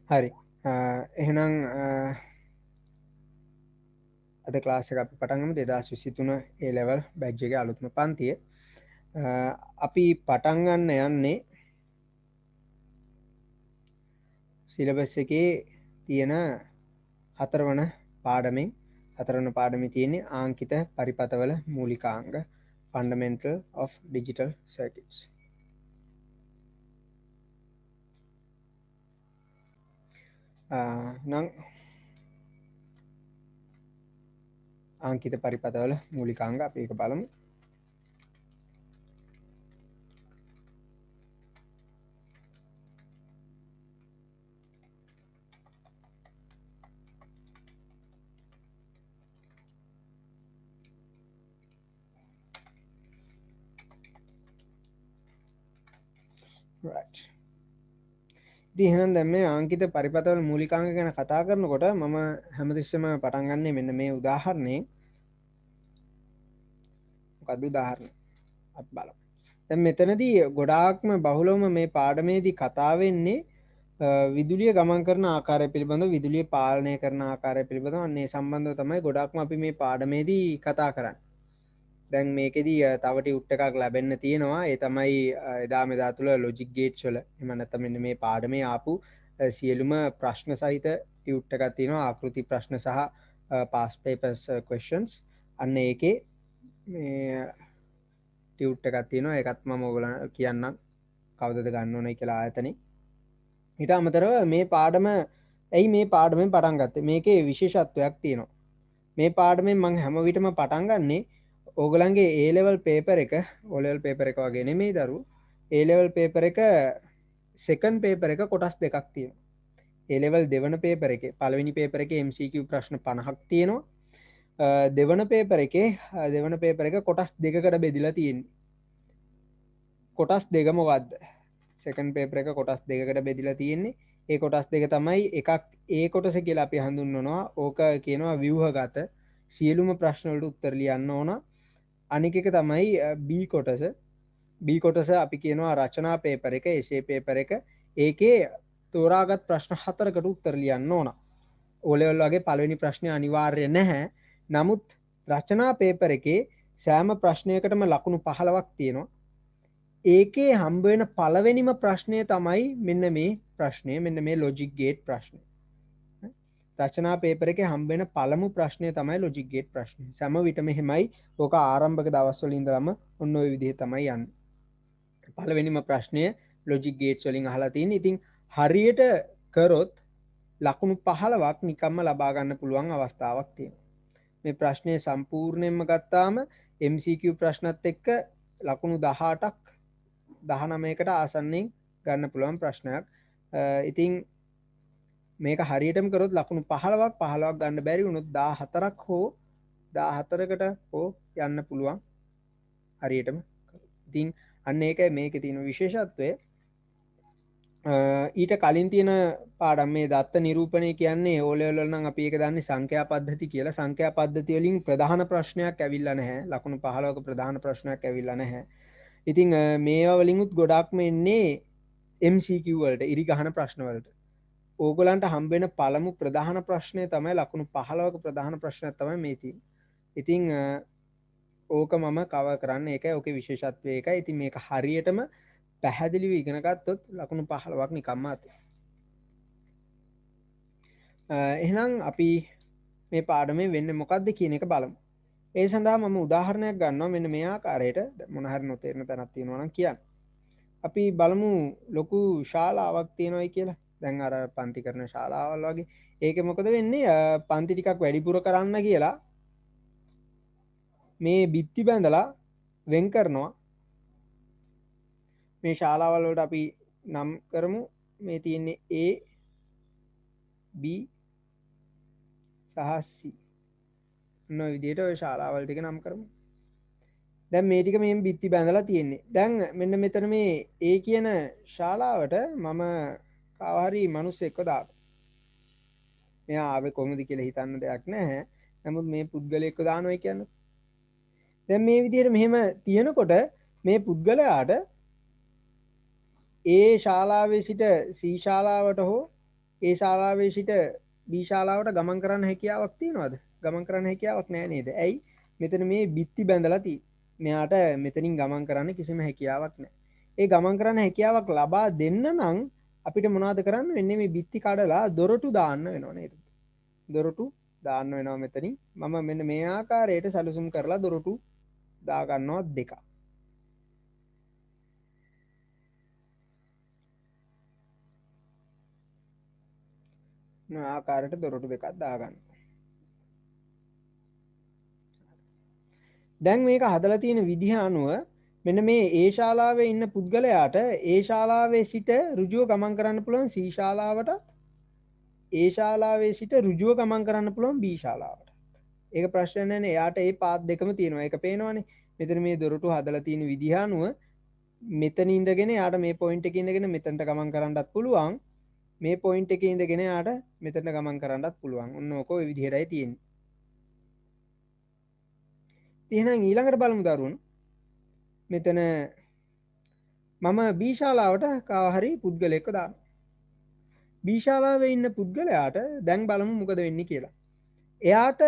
හරි එහෙනම් අද ක්ලාස් එක අපි පටන් ගමු 2023 A level batch එකේ අලුත්ම පන්තිය. අපි පටන් ගන්න යන්නේ සිලබස් එකේ තියෙන හතරවන පාඩමෙන්. හතරවන පාඩමේ තියෙන්නේ ආංකිත පරිපථවල මූලිකාංග fundamental of digital circuits. නම් ආංකිත පරිපථවල මූලිකාංග අපි ඒක බලමු. right. ඉතින් එහෙනම් දැන් මේ ආංකිත පරිපථවල මූලිකාංග ගැන කතා කරනකොට මම හැමතිස්සෙම පටන් ගන්නෙ මෙන්න මේ උදාහරණයෙන්. මොකක්ද උදාහරණය? අපි බලමු. දැන් මෙතනදී ගොඩාක්ම බහුලවම මේ පාඩමේදී කතා වෙන්නේ විදුලිය ගමන් කරන ආකාරය පිළිබඳව, විදුලිය පාලනය කරන ආකාරය පිළිබඳව අන්නේ සම්බන්ධව තමයි ගොඩාක්ම අපි මේ පාඩමේදී කතා කරන්නේ. දැන් මේකෙදී තව ටියුට් එකක් ලැබෙන්න තියෙනවා. ඒ තමයි එදා මෙදා තුල ලොජික් ගේට්ස් වල එහෙම නැත්නම් මෙන්න මේ පාඩමේ ආපු සියලුම ප්‍රශ්න සහිත ටියුට් එකක් තියෙනවා. ආකෘති ප්‍රශ්න සහ past papers questions. අන්න ඒකේ මේ ටියුට් එකක් තියෙනවා. ඒකත් මම ඔයගලන්ට කියන්නම් කවදද ගන්න ඕනේ කියලා ආයතනෙ. ඊට අමතරව මේ පාඩම ඇයි මේ පාඩමෙන් පටන් ගත්තේ? මේකේ විශේෂත්වයක් තියෙනවා. මේ පාඩමෙන් මම හැම විටම පටන් ගන්නේ ඕගලන්ගේ A level paper එක O level paper එක වගේ නෙමෙයි දරුවෝ. A level paper එක second paper එක කොටස් දෙකක් තියෙනවා. A level දෙවන paper එකේ පළවෙනි paper එකේ MCQ ප්‍රශ්න 50ක් තියෙනවා. දෙවන paper එකේ දෙවන paper එක කොටස් දෙකකට බෙදලා තියෙන්නේ. කොටස් දෙක මොකද්ද? second paper එක කොටස් දෙකකට බෙදලා තියෙන්නේ. ඒ කොටස් දෙක තමයි එකක් A කොටස කියලා අපි හඳුන්වනවා. ඕක කියනවා ව්‍යුහගත සියලුම ප්‍රශ්න වලට උත්තර ලියන්න ඕන. අනික එක තමයි B කොටස. B කොටස අපි කියනවා රචනා පේපර් එක, essay පේපර් එක. ඒකේ තෝරාගත් ප්‍රශ්න 4කට උත්තර ලියන්න ඕන. O level වගේ පළවෙනි ප්‍රශ්නේ අනිවාර්ය නැහැ. නමුත් රචනා පේපර් එකේ සෑම ප්‍රශ්නයකටම ලකුණු 15ක් තියෙනවා. ඒකේ හම්බ වෙන පළවෙනිම ප්‍රශ්නය තමයි මෙන්න මේ ප්‍රශ්නය. මෙන්න මේ ලොජික් ගේට් ප්‍රශ්නය. රචනා පේපර එකේ හම්බ වෙන පළමු ප්‍රශ්නය තමයි ලොජික් ගේට් ප්‍රශ්නය. සෑම විටම එහෙමයි. ඕක ආරම්භක දවස්වල ඉඳලම ඔන්න ඔය විදිහේ තමයි යන්නේ. පළවෙනිම ප්‍රශ්නය ලොජික් ගේට්ස් වලින් අහලා තියෙන්නේ. ඉතින් හරියට කරොත් ලකුණු 15ක් නිකම්ම ලබා ගන්න පුළුවන් අවස්ථාවක් තියෙනවා. මේ ප්‍රශ්නය සම්පූර්ණයෙන්ම ගත්තාම MCQ ප්‍රශ්නත් එක්ක ලකුණු 18ක් 19කට ආසන්නයෙන් ගන්න පුළුවන් ප්‍රශ්නයක්. ඉතින් මේක හරියටම කරොත් ලකුණු 15ක් ගන්න බැරි වුණොත් 14ක් හෝ 14කට හෝ යන්න පුළුවන් හරියටම. ඉතින් අන්න ඒකයි මේකේ තියෙන විශේෂත්වය. ඊට කලින් තියෙන පාඩම් මේ දත්ත නිරූපණය කියන්නේ O level වල නම් අපි ඒක දන්නේ සංඛ්‍යා පද්ධති කියලා. සංඛ්‍යා පද්ධතිය වලින් ප්‍රධාන ප්‍රශ්නයක් ඇවිල්ලා නැහැ. ලකුණු 15ක ප්‍රධාන ප්‍රශ්නයක් ඇවිල්ලා නැහැ. ඉතින් මේවා වලින්ුත් ගොඩක්ම එන්නේ MCQ වලට, ඉරි ගහන ප්‍රශ්න වලට. ඕගලන්ට හම්බෙන පළමු ප්‍රධාන ප්‍රශ්නය තමයි ලකුණු 15ක ප්‍රධාන ප්‍රශ්නයක් තමයි මේ තියෙන්නේ. ඉතින් ඕක මම කවර් කරන්න. ඒකයි ඕකේ විශේෂත්වය ඒකයි. ඉතින් මේක හරියටම පැහැදිලිව ඉගෙන ගත්තොත් ලකුණු 15ක් නිකම්ම අතේ. එහෙනම් අපි මේ පාඩමේ වෙන්නේ මොකක්ද කියන එක බලමු. ඒ සඳහා මම උදාහරණයක් ගන්නවා මෙන්න මේ ආකාරයට. මොන හරි නොතේරෙන තැනක් තියෙනවා නම් කියන්න. අපි බලමු ලොකු ශාලාවක් තියෙනවායි කියලා. දැන් අර පන්ති කරන ශාලාවල් වගේ. ඒකේ මොකද වෙන්නේ? පන්ති ටිකක් වැඩිපුර කරන්න කියලා මේ බිත්ති බැඳලා වෙන් කරනවා. මේ ශාලාවල් වලට අපි නම් කරමු. මේ තියෙන්නේ A B සහ C. මොන විදිහට ඔය ශාලාවල් ටික නම් කරමු. දැන් මේ ටික මේ බිත්ති බැඳලා තියෙන්නේ. දැන් මෙන්න මෙතන මේ A කියන ශාලාවට මම කාව හරි මිනිස්සෙක්ව දානවා. මෙයා ආවේ කොහොමද කියලා හිතන්න දෙයක් නැහැ. නමුත් මේ පුද්ගලයෙක්ව දානවා කියන්නේ. දැන් මේ විදිහට මෙහෙම තියෙනකොට මේ පුද්ගලයාට A ශාලාවේ සිට C ශාලාවට හෝ ඒ ශාලාවේ සිට B ශාලාවට ගමන් කරන්න හැකියාවක් තියනවද? ගමන් කරන්න හැකියාවක් නැහැ නේද? ඇයි? මෙතන මේ බිත්ති බැඳලා තියෙන්නේ. මෙයාට මෙතනින් ගමන් කරන්න කිසිම හැකියාවක් නැහැ. ඒ ගමන් කරන්න හැකියාවක් ලබා දෙන්න නම් අපිට මොනවද කරන්න වෙන්නේ? මේ බිත්ති කඩලා දොරටු දාන්න වෙනව නේද? දොරටු දාන්න වෙනවා මෙතනින්. මම මෙන්න මේ ආකාරයට සැලසුම් කරලා දොරටු දා ගන්නවා දෙකක්. මේ ආකාරයට දොරටු දෙකක් දාගන්න. දැන් මේක හදලා තියෙන විදිහ අනුව මෙන්න මේ ඒ ශාලාවේ ඉන්න පුද්ගලයාට ඒ ශාලාවේ සිට ඍජුව ගමන් කරන්න පුළුවන් C ශාලාවට, ඒ ශාලාවේ සිට ඍජුව ගමන් කරන්න පුළුවන් B ශාලාවට. ඒක ප්‍රශ්න නැහැ නේ. එයාට ඒ පාත් දෙකම තියෙනවා. ඒක පේනවනේ. මෙතන මේ දොරටු හදලා තියෙන විදිහ අනුව මෙතන ඉඳගෙන යාට මේ පොයින්ට් එකේ ඉඳගෙන මෙතනට ගමන් කරන්නත් පුළුවන්. මේ පොයින්ට් එකේ ඉඳගෙන යාට මෙතනට ගමන් කරන්නත් පුළුවන්. ඔන්න ඕක ඔය විදිහටයි තියෙන්නේ. එහෙනම් ඊළඟට බලමු දරුවෝ. මෙතන මම B ශාලාවට කාව හරි පුද්ගලයෙක්ව දානවා. B ශාලාවේ ඉන්න පුද්ගලයාට දැන් බලමු මොකද වෙන්නේ කියලා. එයාට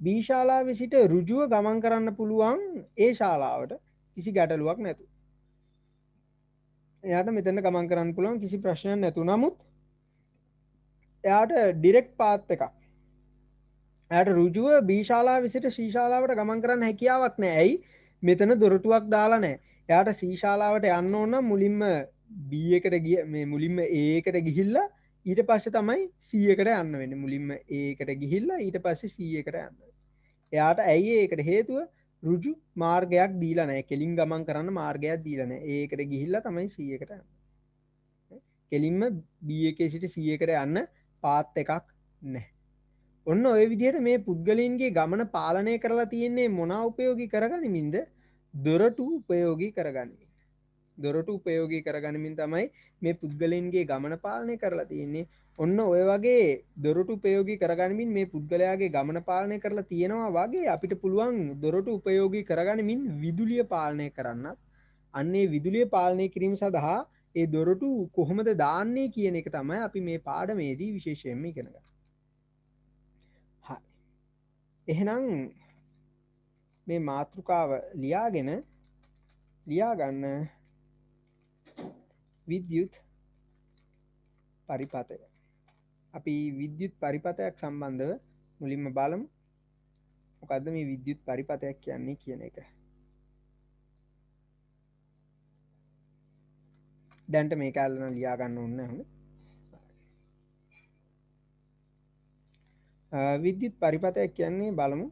B ශාලාවේ සිට ඍජුව ගමන් කරන්න පුළුවන් ඒ ශාලාවට කිසි ගැටලුවක් නැතුව. එයාට මෙතන ගමන් කරන්න පුළුවන් කිසි ප්‍රශ්නයක් නැතුව. නමුත් එයාට ඩිරෙක්ට් පාත් එකක්. එයාට ඍජුව B ශාලාවේ සිට C ශාලාවට ගමන් කරන්න හැකියාවක් නැහැ. ඇයි? මෙතන දොරටුවක් දාලා නැහැ. එයාට C ශාලාවට යන්න ඕන නම් මුලින්ම B එකට ගිය මේ මුලින්ම A එකට ගිහිල්ලා ඊට පස්සේ තමයි C එකට යන්න වෙන්නේ. මුලින්ම A එකට ගිහිල්ලා ඊට පස්සේ C එකට යන්න. එයාට ඇයි ඒකට හේතුව ඍජු මාර්ගයක් දීලා නැහැ. කෙලින් ගමන් කරන්න මාර්ගයක් දීලා නැහැ. A එකට ගිහිල්ලා තමයි C එකට යන්නේ. කෙලින්ම B එකේ සිට C එකට යන්න පාත් එකක් නැහැ. ඔන්න ඔය විදිහට මේ පුද්ගලයන්ගේ ගමන පාලනය කරලා තියෙන්නේ මොනවා උපයෝගී කරගනිමින්ද? දොරටු උපයෝගී කරගනිමින්. දොරටු උපයෝගී කරගනිමින් තමයි මේ පුද්ගලයන්ගේ ගමන පාලනය කරලා තියෙන්නේ. ඔන්න ඔය වගේ දොරටු උපයෝගී කරගනිමින් මේ පුද්ගලයාගේ ගමන පාලනය කරලා තියෙනවා වගේ අපිට පුළුවන් දොරටු උපයෝගී කරගනිමින් විදුලිය පාලනය කරන්නත්. අන්නේ විදුලිය පාලනය කිරීම සඳහා ඒ දොරටු කොහොමද දාන්නේ කියන එක තමයි අපි මේ පාඩමේදී විශේෂයෙන්ම ඉගෙන ගන්නේ. හරි. එහෙනම් මේ මාතෘකාව ලියාගෙන ලියාගන්න විද්‍යුත් පරිපථය. අපි විද්‍යුත් පරිපථයක් සම්බන්ධව මුලින්ම බලමු. මොකද්ද මේ විද්‍යුත් පරිපථයක් කියන්නේ කියන එක. දැන්ට මේක අල්ලන ලියා ගන්න ඕනේ නැහැ. විද්‍යුත් පරිපථයක් කියන්නේ බලමු.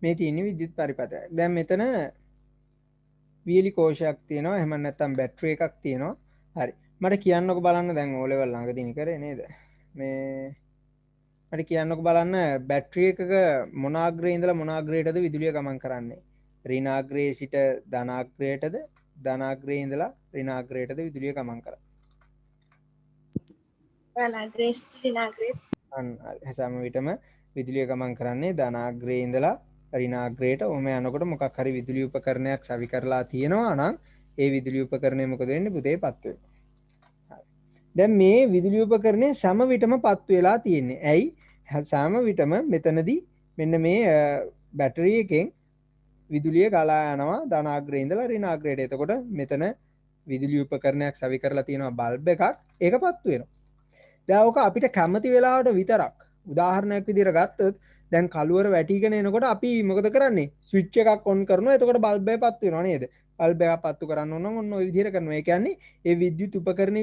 මේ තියෙන විද්‍යුත් පරිපථයක්. දැන් මෙතන වියලි කෝෂයක් තියෙනවා. එහෙම නැත්නම් බැටරි එකක් තියෙනවා. හරි. මට කියන්නකො බලන්න දැන් O level ළඟදී කරේ නේද? මේ මට කියන්නකො බලන්න බැටරි එකක මොන අග්‍රයේ ඉඳලා මොන අග්‍රයටද විදුලිය ගමන් කරන්නේ? ඍණාග්‍රයේ සිට ධනාග්‍රයටද ධනාග්‍රයේ ඉඳලා ඍණාග්‍රයටද විදුලිය ගමන් කරන්නේ? ධනාග්‍රයේ සිට ඍණාග්‍රයට. අන්න හැම විටම විදුලිය ගමන් කරන්නේ ධනාග්‍රයේ ඉඳලා ඍණාග්‍රයට. ඔහම යනකොට මොකක් හරි විදුලි උපකරණයක් සවි කරලා තියෙනවා නම් ඒ විදුලි උපකරණය මොකද වෙන්නේ? පුතේ පත් වෙනවා. දැන් මේ විදුලි උපකරණය සම විටම පත් වෙලා තියෙන්නේ. ඇයි? සම විටම මෙතනදී මෙන්න මේ බැටරි එකෙන් විදුලිය ගලා යනවා ධනාග්‍රයේ ඉඳලා ඍණාග්‍රයට. එතකොට මෙතන විදුලි උපකරණයක් සවි කරලා තියෙනවා බල්බ් එකක්. ඒක පත් වෙනවා. දැන් ඔක අපිට කැමති වෙලාවට විතරක් උදාහරණයක් විදිහට ගත්තොත් දැන් කළුවර වැටිගෙන එනකොට අපි මොකද කරන්නේ? ස්විච් එකක් ඔන් කරනවා. එතකොට බල්බ් එක පත් වෙනවා නේද? බල්බ් එක පත්තු කරන්න ඕන නම් ඔන්න ඔය විදිහට කරනවා. ඒ කියන්නේ ඒ විද්‍යුත් උපකරණ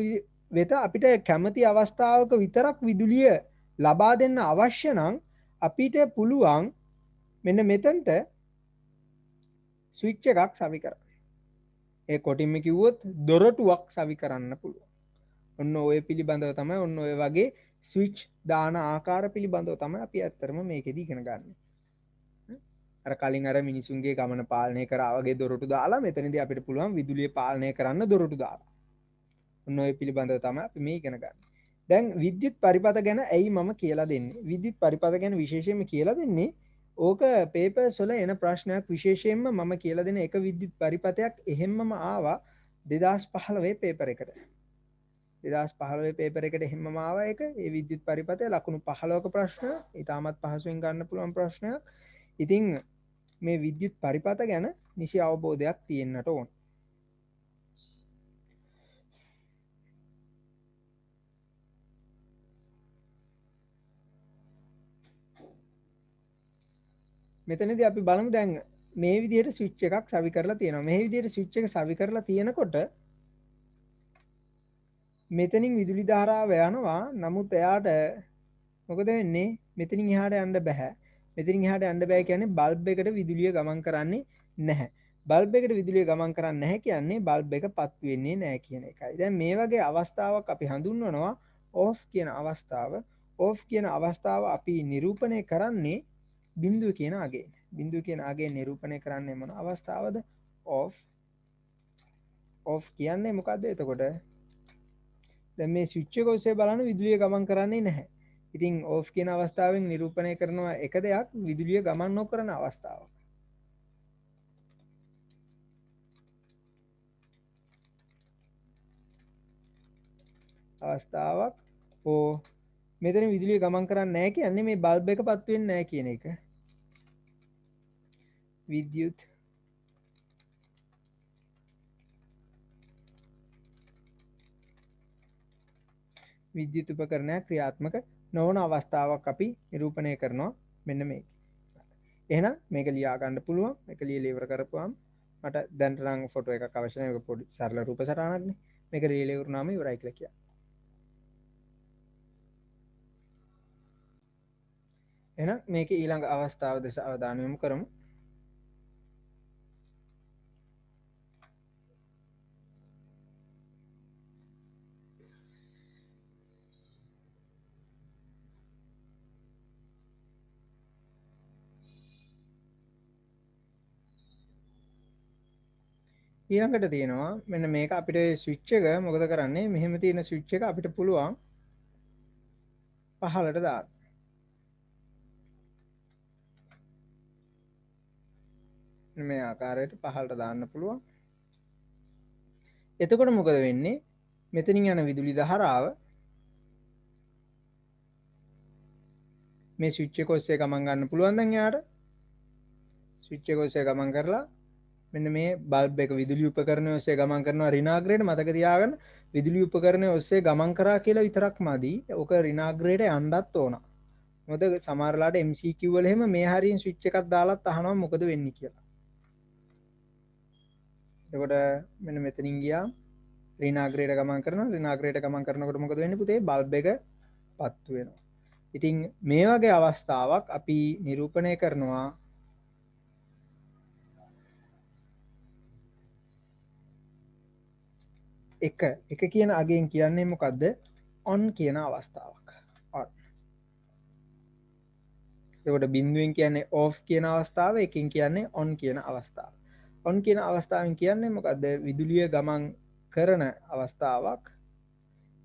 වෙත අපිට කැමති අවස්ථාවක විතරක් විදුලිය ලබා දෙන්න අවශ්‍ය නම් අපිට පුළුවන් මෙන්න මෙතනට ස්විච් එකක් සවි කරන්න. ඒ කොටින්ම කිව්වොත් දොරටුවක් සවි කරන්න පුළුවන්. ඔන්න ඔය පිළිබඳව තමයි ඔන්න ඔය වගේ ස්විච් දාන ආකාර පිළිබඳව තමයි අපි ඇත්තරම මේකෙදි ඉගෙන ගන්න. අර කලින් අර මිනිසුන්ගේ ගමන පාලනය කරා වගේ දොරටු දාලා මෙතනදී අපිට පුළුවන් විදුලිය පාලනය කරන්න දොරටු දාලා. ඔන්න ඔය පිළිබඳව තමයි අපි මේ ඉගෙන ගන්න. දැන් විද්‍යුත් පරිපථ ගැන ඇයි මම කියලා දෙන්නේ? විද්‍යුත් පරිපථ ගැන විශේෂයෙන්ම කියලා දෙන්නේ ඕක පේපර්ස් වල එන ප්‍රශ්නයක් විශේෂයෙන්ම මම කියලා දෙන එක විද්‍යුත් පරිපථයක් එහෙම්මම ආවා 2015 පේපර් එකට. 2015 පේපර් එකට එහෙම්මම ආවා ඒක. ඒ විද්‍යුත් පරිපථය ලකුණු 15ක ප්‍රශ්න. ඊටමත් පහසුවෙන් ගන්න පුළුවන් ප්‍රශ්නයක්. ඉතින් මේ විද්‍යුත් පරිපථ ගැන නිසි අවබෝධයක් තියෙන්නට ඕන. මෙතනදී අපි බලමු දැන් මේ විදිහට ස්විච් එකක් සවි කරලා තියෙනවා. මේ විදිහට ස්විච් එක සවි කරලා තියෙනකොට මෙතනින් විදුලි ධාරාව යනවා. නමුත් එයාට මොකද වෙන්නේ? මෙතනින් එහාට යන්න බෑ. මෙතනින් එහාට යන්න බෑ කියන්නේ බල්බ් එකට විදුලිය ගමන් කරන්නේ නැහැ. බල්බ් එකට විදුලිය ගමන් කරන්නේ නැහැ කියන්නේ බල්බ් එක පත් වෙන්නේ නැහැ කියන එකයි. දැන් මේ වගේ අවස්ථාවක් අපි හඳුන්වනවා ඕෆ් කියන අවස්ථාව. ඕෆ් කියන අවස්ථාව අපි නිරූපණය කරන්නේ බිඳුව කියන අගයෙන්. බිඳුව කියන අගයෙන් නිරූපණය කරන්නේ මොන අවස්ථාවද? ඕෆ්. ඕෆ් කියන්නේ මොකද්ද එතකොට? දැන් මේ ස්විච් එක ඔස්සේ බලන විදුලිය ගමන් කරන්නේ නැහැ. ඉතින් ඕෆ් කියන අවස්ථාවෙන් නිරූපණය කරනවා එක දෙයක් විදුලිය ගමන් නොකරන අවස්ථාවක්. අවස්ථාවක් මෙතන විදුලිය ගමන් කරන්නේ නැහැ කියන්නේ මේ බල්බ් එක පත් වෙන්නේ නැහැ කියන එක. විද්‍යුත් විද්‍යුත් උපකරණයක් ක්‍රියාත්මක නොවන අවස්ථාවක් අපි නිරූපණය කරනවා මෙන්න මේක. එහෙනම් මේක ලියා ගන්න පුළුවන්. මේක ලියලා ඉවර කරපුවාම මට දැනට නම් ෆොටෝ එකක් අවශ්‍ය නැහැ. මේක පොඩි සරල රූප සටහනක්නේ. මේක ලියලා ඉවරනාම ඉවරයි කියලා කියනවා. එහෙනම් මේකේ ඊළඟ අවස්ථාව දැස අවධානය යොමු කරමු. ඊළඟට තියෙනවා මෙන්න මේක අපිට ස්විච් එක මොකද කරන්නේ මෙහෙම තියෙන ස්විච් එක අපිට පුළුවන් පහළට දාන්න. මේ ආකාරයට පහළට දාන්න පුළුවන්. එතකොට මොකද වෙන්නේ? මෙතනින් යන විදුලි ධාරාව මේ ස්විච් එක ඔස්සේ ගමන් ගන්න පුළුවන් දැන් යාට. ස්විච් එක ඔස්සේ ගමන් කරලා මෙන්න මේ බල්බ් එක විදුලි උපකරණය ඔස්සේ ගමන් කරනවා ඍණාග්‍රයට. මතක තියාගන්න විදුලි උපකරණය ඔස්සේ ගමන් කරා කියලා විතරක් මදි. ඕක ඍණාග්‍රයට යන්නත් ඕන. මොකද සමහරලාට MCQ වල එහෙම මේ හරියෙන් ස්විච් එකක් දාලත් අහනවා මොකද වෙන්නේ කියලා. එතකොට මෙන්න මෙතනින් ගියා ඍණාග්‍රයට ගමන් කරනවා. ඍණාග්‍රයට ගමන් කරනකොට මොකද වෙන්නේ පුතේ? බල්බ් එක පත්තු වෙනවා. ඉතින් මේ වගේ අවස්ථාවක් අපි නිරූපණය කරනවා එක කියන අගයෙන් කියන්නේ මොකද්ද? on කියන අවස්ථාවක්. on. එතකොට බිඳුවෙන් කියන්නේ off කියන අවස්ථාව, එකකින් කියන්නේ on කියන අවස්ථාව. on කියන අවස්ථාවෙන් කියන්නේ මොකද්ද? විදුලිය ගමන් කරන අවස්ථාවක්.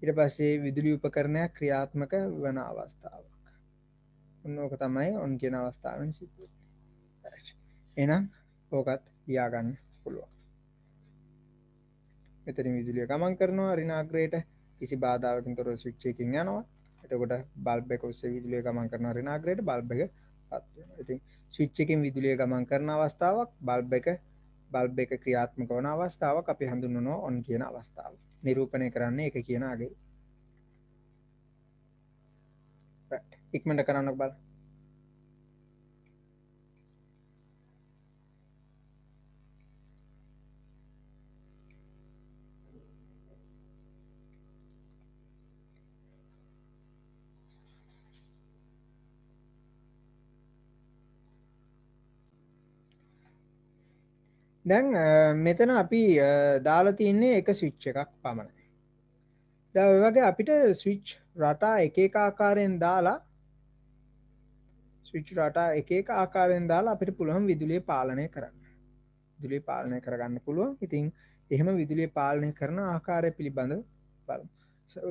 ඊට පස්සේ විදුලි උපකරණයක් ක්‍රියාත්මක වන අවස්ථාවක්. ඕක තමයි on කියන අවස්ථාවෙන් සිද්ධ වෙන්නේ. එහෙනම් ඕකත් ලියා ගන්න පුළුවන්. මෙතනින් විදුලිය ගමන් කරනවා ඍණාග්‍රයට කිසි බාධාවකින් තොරව ස්විච් එකකින් යනවා. එතකොට බල්බ් එක ඔස්සේ විදුලිය ගමන් කරනවා ඍණාග්‍රයට බල්බ් එක පත් වෙනවා. ඉතින් ස්විච් එකකින් විදුලිය ගමන් කරන අවස්ථාවක් බල්බ් එක ක්‍රියාත්මක වන අවස්ථාවක් අපි හඳුන්වනවා on කියන අවස්ථාව. නිරූපණය කරන්නේ එක කියන අගය. ඉක්මනට කරන්න බලන්න. දැන් මෙතන අපි දාලා තියන්නේ එක ස්විච් එකක් පමණයි. දැන් ඔය වගේ අපිට ස්විච් රටා එක එක ආකාරයෙන් දාලා අපිට පුළුවන් විදුලිය පාලනය කරන්න. විදුලිය පාලනය කරගන්න පුළුවන්. ඉතින් එහෙම විදුලිය පාලනය කරන ආකාරය පිළිබඳව බලමු.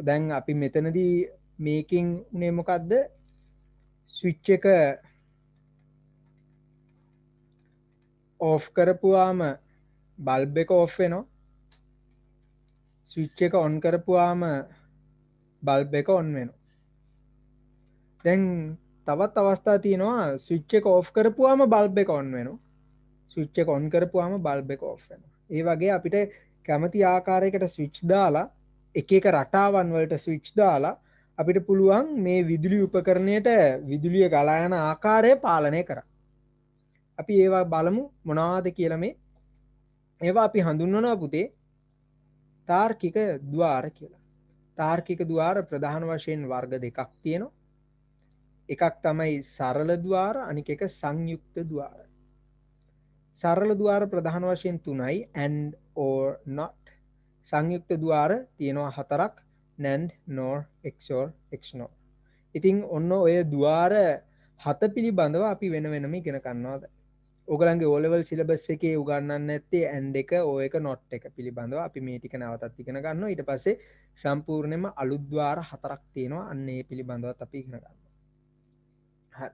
දැන් අපි මෙතනදී මේකින් උනේ මොකද්ද? ස්විච් එක ඕෆ් කරපුවාම බල්බ් එක ඕෆ් වෙනවා. ස්විච් එක ඔන් කරපුවාම බල්බ් එක ඔන් වෙනවා. දැන් තවත් අවස්ථා තියෙනවා ස්විච් එක ඕෆ් කරපුවාම බල්බ් එක ඔන් වෙනවා. ස්විච් එක ඔන් කරපුවාම බල්බ් එක ඕෆ් වෙනවා. ඒ වගේ අපිට කැමති ආකාරයකට ස්විච් දාලා එක එක රටාවන් වලට ස්විච් දාලා අපිට පුළුවන් මේ විදුලි උපකරණයට විදුලිය ගලා යන ආකාරය පාලනය කරන්න. අපි ඒවා බලමු මොනවාද කියලා මේ. ඒවා අපි හඳුන්වනවා පුතේ තාර්කික ద్వාර කියලා. තාර්කික ద్వාර ප්‍රධාන වශයෙන් වර්ග දෙකක් තියෙනවා. එකක් තමයි සරල ద్వාර, අනික එක සංයුක්ත ద్వාර. සරල ద్వාර ප්‍රධාන වශයෙන් 3යි and or not. සංයුක්ත ద్వාර තියෙනවා 4ක් NAND NOR XOR XNOR. ඉතින් ඔන්න ඔය ద్వාර 7 පිළිබඳව අපි වෙන වෙනම ඉගෙන ගන්නවා. ඔයගලන්ගේ O level syllabus එකේ උගන්වන්නේ නැත්තේ AND එක O එක NOT එක පිළිබඳව අපි මේ ටික නැවතත් ඉගෙන ගන්නවා. ඊට පස්සේ සම්පූර්ණයෙන්ම අලුත් ద్వාර 4ක් තියෙනවා. අන්න ඒ පිළිබඳවත් අපි ඉගෙන ගන්නවා. හරි.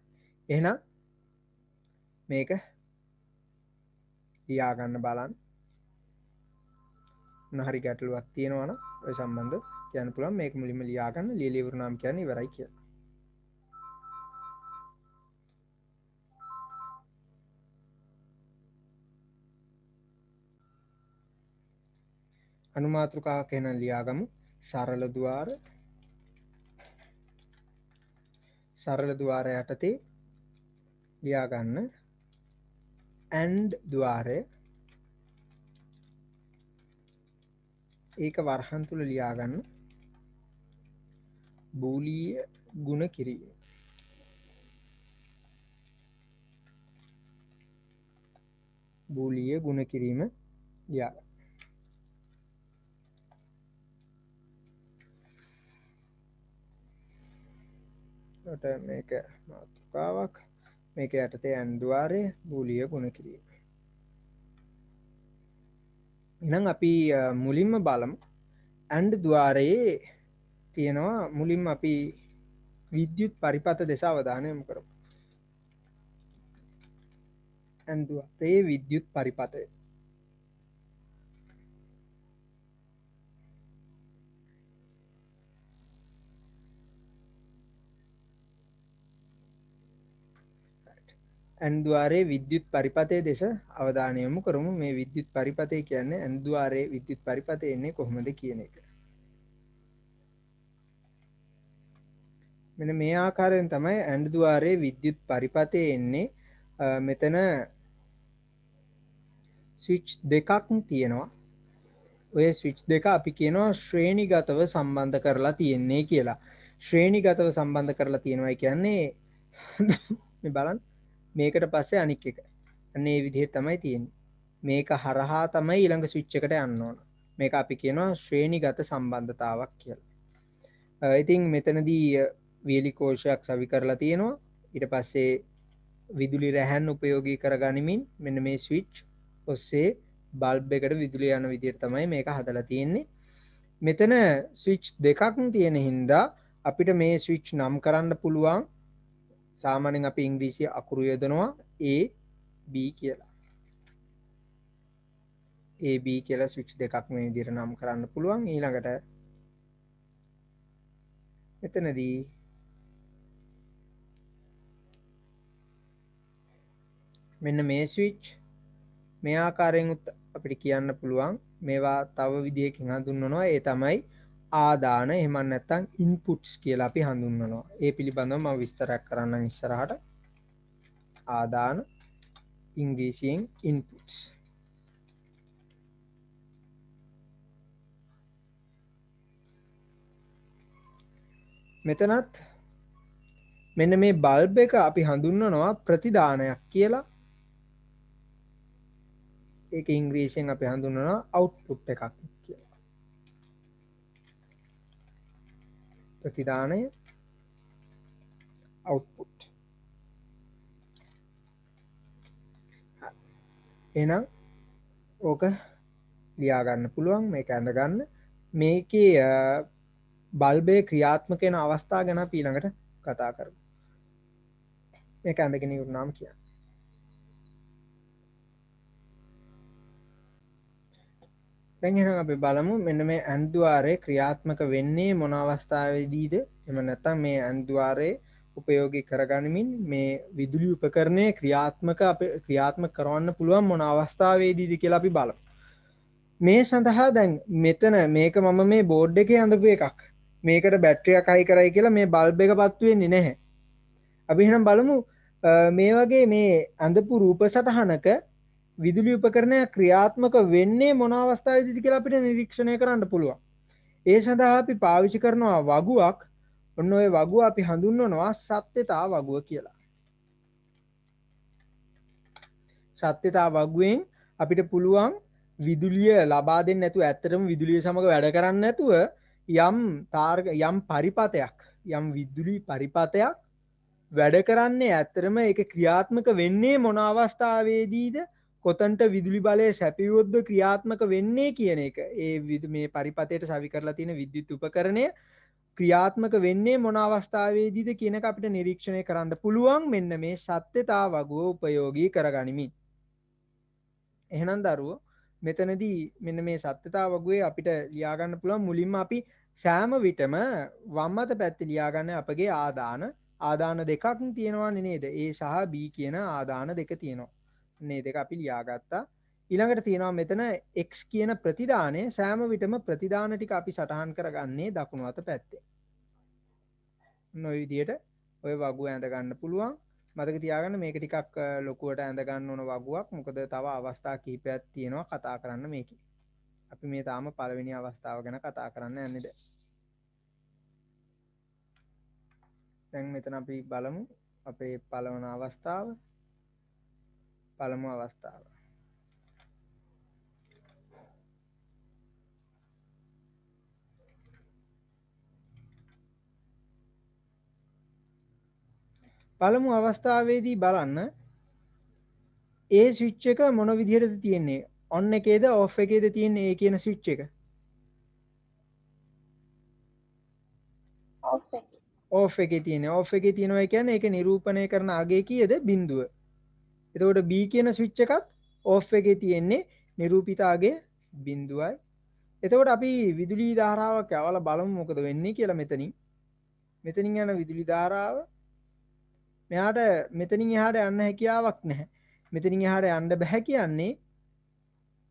එහෙනම් මේක ලියා ගන්න බලන්න. මොන හරි ගැටලුවක් තියෙනවා නම් ඔය සම්බන්ධව කියන්න පුළුවන්. මේක මුලින්ම ලියා ගන්න. ලියලා ඉවරනාම කියන්නේ ඉවරයි කියලා. අනුමාත්‍රිකාවක් එහෙනම් ලියාගමු. සරල ద్వාර. සරල ద్వාර යටතේ ලියා ගන්න AND ద్వාරය. ඒක වරහන් තුල ලියා ගන්න බූලීය ගුණ කිරීම. බූලීය ගුණ කිරීම ලියා ගන්න. මේක මාතෘකාවක්. මේක යටතේ AND ద్వාරය බූලීය ගුණ කිරීම. එහෙනම් අපි මුලින්ම බලමු AND ద్వාරයේ තියෙනවා මුලින්ම අපි විද්‍යුත් පරිපථ දෙස අවධානය යොමු කරමු. AND ద్వාරයේ විද්‍යුත් පරිපථය. AND ద్వාරයේ විද්‍යුත් පරිපථය දෙස අවධානය යොමු කරමු. මේ විද්‍යුත් පරිපථය කියන්නේ AND ద్వාරයේ විද්‍යුත් පරිපථය එන්නේ කොහොමද කියන එක. මෙන්න මේ ආකාරයෙන් තමයි AND ద్వාරයේ විද්‍යුත් පරිපථය එන්නේ. මෙතන ස්විච් දෙකක් තියෙනවා. ඔය ස්විච් දෙක අපි කියනවා ශ්‍රේණිගතව සම්බන්ධ කරලා තියෙන්නේ කියලා. ශ්‍රේණිගතව සම්බන්ධ කරලා තියෙනවා කියන්නේ මේ බලන්න මේකට පස්සේ අනික් එක. අන්න ඒ විදිහට තමයි තියෙන්නේ. මේක හරහා තමයි ඊළඟ ස්විච් එකට යන්න ඕන. මේක අපි කියනවා ශ්‍රේණිගත සම්බන්ධතාවක් කියලා. ඉතින් මෙතනදී වියලි කෝෂයක් සවි කරලා තියෙනවා. ඊට පස්සේ විදුලි රැහැන් උපයෝගී කරගනිමින් මෙන්න මේ ස්විච් ඔස්සේ බල්බ් එකට විදුලිය යන විදිහට තමයි මේක හදලා තියෙන්නේ. මෙතන ස්විච් දෙකක් තියෙන හින්දා අපිට මේ ස්විච් නම් කරන්න පුළුවන්. සාමාන්‍යයෙන් අපි ඉංග්‍රීසි අකුරු යොදනවා A B කියලා. A B කියලා ස්විච් දෙකක් මේ විදිහට නම් කරන්න පුළුවන්. ඊළඟට මෙතනදී මෙන්න මේ ස්විච් මේ ආකාරයෙන් අපිට කියන්න පුළුවන්. මේවා තව විදිහකින් හඳුන්වනවා. ඒ තමයි ආදාන එහෙම නැත්නම් ඉන්පුට්ස් කියලා අපි හඳුන්වනවා. ඒ පිළිබඳව මම විස්තරයක් කරන්නම් ඉස්සරහට. ආදාන ඉංග්‍රීසියෙන් ඉන්පුට්ස්. මෙතනත් මෙන්න මේ බල්බ් එක අපි හඳුන්වනවා ප්‍රතිදානයක් කියලා. ඒක ඉංග්‍රීසියෙන් අපි හඳුන්වනවා අවුට්පුට් එකක් කියලා. ප්‍රතිදානය අවුට්පුට්. එහෙනම් ඕක ලියා ගන්න පුළුවන්. මේක ඇඳ ගන්න. මේකේ බල්බේ ක්‍රියාත්මක වෙන අවස්ථා ගැන අපි ඊළඟට කතා කරමු. මේක ඇඳගෙන ඉන්නාම කියන්නේ. දැන් එහෙනම් අපි බලමු මෙන්න මේ ඇන්දුආරේ ක්‍රියාත්මක වෙන්නේ මොන අවස්ථාවේදීද? එහෙම නැත්නම් මේ ඇන්දුආරේ උපයෝගී කරගනිමින් මේ විදුලි උපකරණය ක්‍රියාත්මක කරවන්න පුළුවන් මොන අවස්ථාවේදීද කියලා අපි බලමු. මේ සඳහා දැන් මෙතන මේක මම මේ බෝඩ් එකේ අඳපු එකක්. මේකට බැටරියක් අයි කරයි කියලා මේ බල්බ් එක පත්තු වෙන්නේ නැහැ. අපි එහෙනම් බලමු මේ වගේ මේ අඳපු රූප සටහනක විදුලි උපකරණය ක්‍රියාත්මක වෙන්නේ මොන අවස්ථාවේදීද කියලා අපිට නිරීක්ෂණය කරන්න පුළුවන්. ඒ සඳහා අපි පාවිච්චි කරනවා වගුවක්. ඔන්න ඔය වගුව අපි හඳුන්වනවා සත්‍යතා වගුව කියලා. සත්‍යතා වගුවෙන් අපිට පුළුවන් විදුලිය ලබා දෙන්න නැතුව ඇත්තටම විදුලිය සමග වැඩ කරන්න නැතුව යම් පරිපතයක් යම් විදුලි පරිපතයක් වැඩ කරන්නේ ඇත්තටම ඒක ක්‍රියාත්මක වෙන්නේ මොන අවස්ථාවේදීද කොතන්ට විදුලි බලය සැපියුවොත්ද ක්‍රියාත්මක වෙන්නේ කියන එක මේ පරිපතයට සවි කරලා තියෙන විද්‍යුත් උපකරණය ක්‍රියාත්මක වෙන්නේ මොන අවස්ථාවේදීද කියන එක අපිට නිරීක්ෂණය කරන්න පුළුවන් මෙන්න මේ සත්‍යතා වගුව උපයෝගී කරගනිමින්. එහෙනම් දරුවෝ මෙතනදී මෙන්න මේ සත්‍යතා වගුවේ අපිට ලියා ගන්න පුළුවන් මුලින්ම අපි සෑම විටම වම් අත පැත්තේ ලියා ගන්න අපගේ ආදාන දෙකක් තියෙනවා නේද? A සහ B කියන ආදාන දෙක තියෙනවා. මේ දෙක අපි ලියාගත්තා. ඊළඟට තියෙනවා මෙතන x කියන ප්‍රතිදානය සෑම විටම ප්‍රතිදාන ටික අපි සටහන් කරගන්නේ දකුණු අත පැත්තේ. ඔය විදිහට ඔය වගුව ඇඳ ගන්න පුළුවන්. මතක තියාගන්න මේක ටිකක් ලොකුවට ඇඳ ගන්න ඕන වගුවක්. මොකද තව අවස්ථා කිහිපයක් තියෙනවා කතා කරන්න මේකේ. අපි මේ තාම පළවෙනි අවස්ථාව ගැන කතා කරන්න යන්නේ දැන් මෙතන අපි බලමු අපේ පළවන අවස්ථාව. පළමු අවස්ථාව. පළමු අවස්ථාවේදී බලන්න ඒ ස්විච් එක මොන විදිහටද තියෙන්නේ? ඔන් එකේද ඔෆ් එකේද තියෙන්නේ ඒ කියන ස්විච් එක? ඔෆ් එකේ තියෙන්නේ. ඔෆ් එකේ තියෙනවා කියන්නේ ඒක නිරූපණය කරන අගය කීයද? බිඳුව. එතකොට B කියන ස්විච් එකත් ඔෆ් එකේ තියෙන්නේ නිරූපිත අගය බිඳුවයි. එතකොට අපි විදුලි ධාරාවක් යවලා බලමු මොකද වෙන්නේ කියලා මෙතනින්. මෙතනින් යන විදුලි ධාරාව මෙයාට මෙතනින් එහාට යන්න හැකියාවක් නැහැ. මෙතනින් එහාට යන්න බෑ කියන්නේ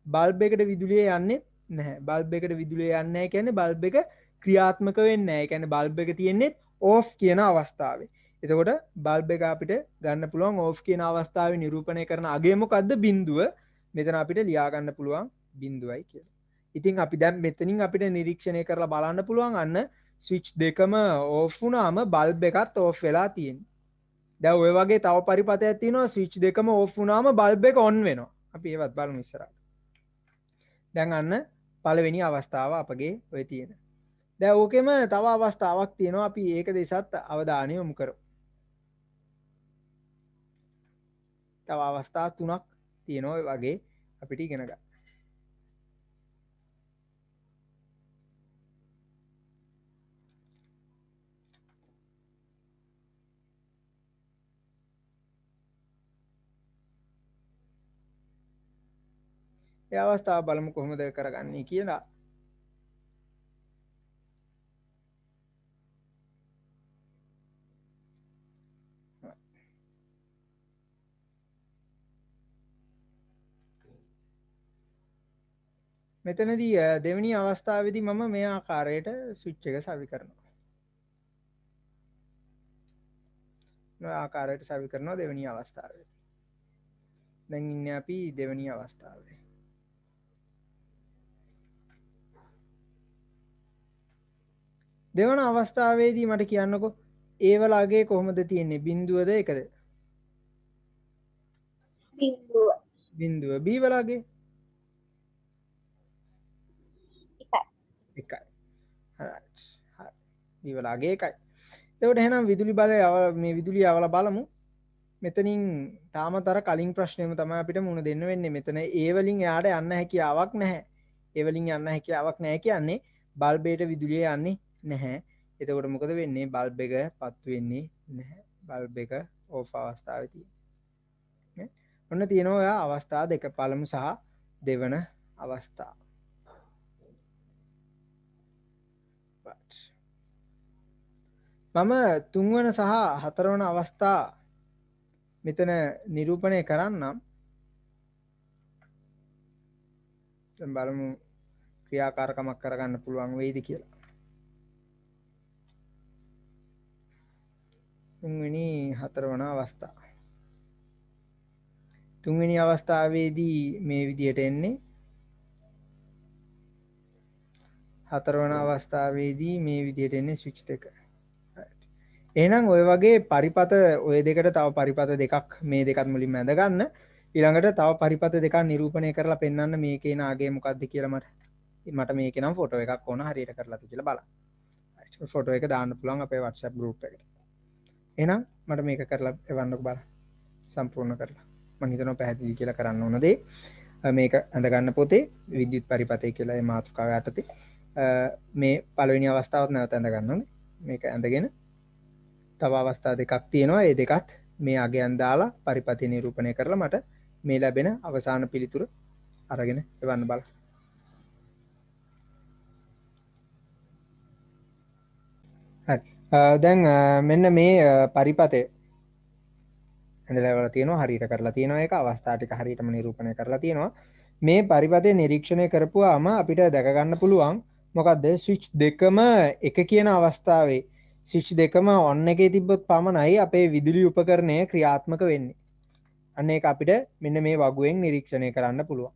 බල්බ් එකට විදුලිය යන්නේ නැහැ. බල්බ් එකට විදුලිය යන්නේ නැහැ කියන්නේ බල්බ් එක ක්‍රියාත්මක වෙන්නේ නැහැ. ඒ කියන්නේ බල්බ් එක තියෙන්නේ ඕෆ් කියන අවස්ථාවේ. එතකොට බල්බ් එක අපිට ගන්න පුළුවන් ඕෆ් කියන අවස්ථාවේ නිරූපණය කරන අගය මොකද්ද? බිඳුව. මෙතන අපිට ලියා ගන්න පුළුවන් බිඳුවයි කියලා. ඉතින් අපි දැන් මෙතනින් අපිට නිරීක්ෂණය කරලා බලන්න පුළුවන් අන්න ස්විච් දෙකම ඕෆ් වුණාම බල්බ් එකත් ඕෆ් වෙලා තියෙනවා. දැන් ඔය වගේ තව පරිපතයක් තියෙනවා ස්විච් දෙකම ඕෆ් වුණාම බල්බ් එක ඔන් වෙනවා. අපි ඒවත් බලමු ඉස්සරහට. දැන් අන්න පළවෙනි අවස්ථාව අපගේ ඔය තියෙන. දැන් ඕකෙම තව අවස්ථාවක් තියෙනවා අපි ඒක දෙසත් අවධානය යොමු කරමු. තව අවස්ථා තුනක් තියෙනවා ඔය වගේ අපිට ඉගෙන ගන්න. ඒ අවස්ථාව බලමු කොහොමද කරගන්නේ කියලා. මෙතනදී දෙවෙනි අවස්ථාවේදී මම මේ ආකාරයට ස්විච් එක සවි කරනවා. මේ ආකාරයට සවි කරනවා දෙවෙනි අවස්ථාවේ. දැන් ඉන්නේ අපි දෙවෙනි අවස්ථාවේ. දෙවන අවස්ථාවේදී මට කියන්නකෝ ඒ වල අගය කොහොමද තියෙන්නේ? බිඳුවද එකද? බිඳුව. බිඳුව. B වල අගය? එකයි. right. හරි. B වල අගය එකයි. එතකොට එහෙනම් විදුලි බලය මේ විදුලිය යවලා බලමු. මෙතනින් තාමතර කලින් ප්‍රශ්නෙම තමයි අපිට මුණ දෙන්න වෙන්නේ. මෙතන ඒ වලින් එයාට යන්න හැකියාවක් නැහැ. ඒ වලින් යන්න හැකියාවක් නැහැ කියන්නේ බල්බයට විදුලිය යන්නේ නැහැ. එතකොට මොකද වෙන්නේ? බල්බ් එක පත්තු වෙන්නේ නැහැ. බල්බ් එක ඕෆ් අවස්ථාවේ තියෙන්නේ. ඔන්න තියෙනවා ඔය අවස්ථා දෙක. පළමු සහ දෙවන අවස්ථාව. මම තුන්වන සහ හතරවන අවස්ථා මෙතන නිරූපණය කරන්නම්. දැන් බලමු ක්‍රියාකාරකමක් කරගන්න පුළුවන් වෙයිද කියලා. තුන්වෙනි හතරවන අවස්ථාව. තුන්වෙනි අවස්ථාවේදී මේ විදියට එන්නේ. හතරවන අවස්ථාවේදී මේ විදියට එන්නේ ස්විච් දෙක. එහෙනම් ඔය වගේ පරිපත ඔය දෙකට තව පරිපත දෙකක් මේ දෙකත් මුලින්ම ඇඳ ගන්න. ඊළඟට තව පරිපත දෙකක් නිරූපණය කරලා පෙන්වන්න මේකේ නාගය මොකක්ද කියලා මට මේකේ නම් ෆොටෝ එකක් ඕන හරියට කරලාද කියලා බලන්න. ෆොටෝ එක දාන්න පුළුවන් අපේ WhatsApp group එකට. එහෙනම් මට මේක කරලා එවන්නකෝ බලන්න. සම්පූර්ණ කරලා. මම හිතනවා පැහැදිලි කියලා කරන්න ඕන දේ. මේක ඇඳ ගන්න පොතේ විද්‍යුත් පරිපතය කියලා මේ මාතෘකාව යටතේ මේ පළවෙනි අවස්ථාවත් නැවත ඇඳ ගන්න ඕනේ. මේක ඇඳගෙන තව අවස්ථා දෙකක් තියෙනවා. ඒ දෙකත් මේ අගයන් දාලා පරිපතය නිරූපණය කරලා මට මේ ලැබෙන අවසාන පිළිතුර අරගෙන එවන්න බලන්න. හරි. දැන් මෙන්න මේ පරිපතය ඇඳලා තියෙනවා හරියට කරලා තියෙනවා ඒක අවස්ථා ටික හරියටම නිරූපණය කරලා තියෙනවා. මේ පරිපතය නිරීක්ෂණය කරපුවාම අපිට දැක ගන්න පුළුවන් මොකද්ද ස්විච් දෙකම එක කියන අවස්ථාවේ ස්විච් දෙකම ඔන් එකේ තිබ්බොත් පමණයි අපේ විදුලි උපකරණය ක්‍රියාත්මක වෙන්නේ. අන්න ඒක අපිට මෙන්න මේ වගුවෙන් නිරීක්ෂණය කරන්න පුළුවන්.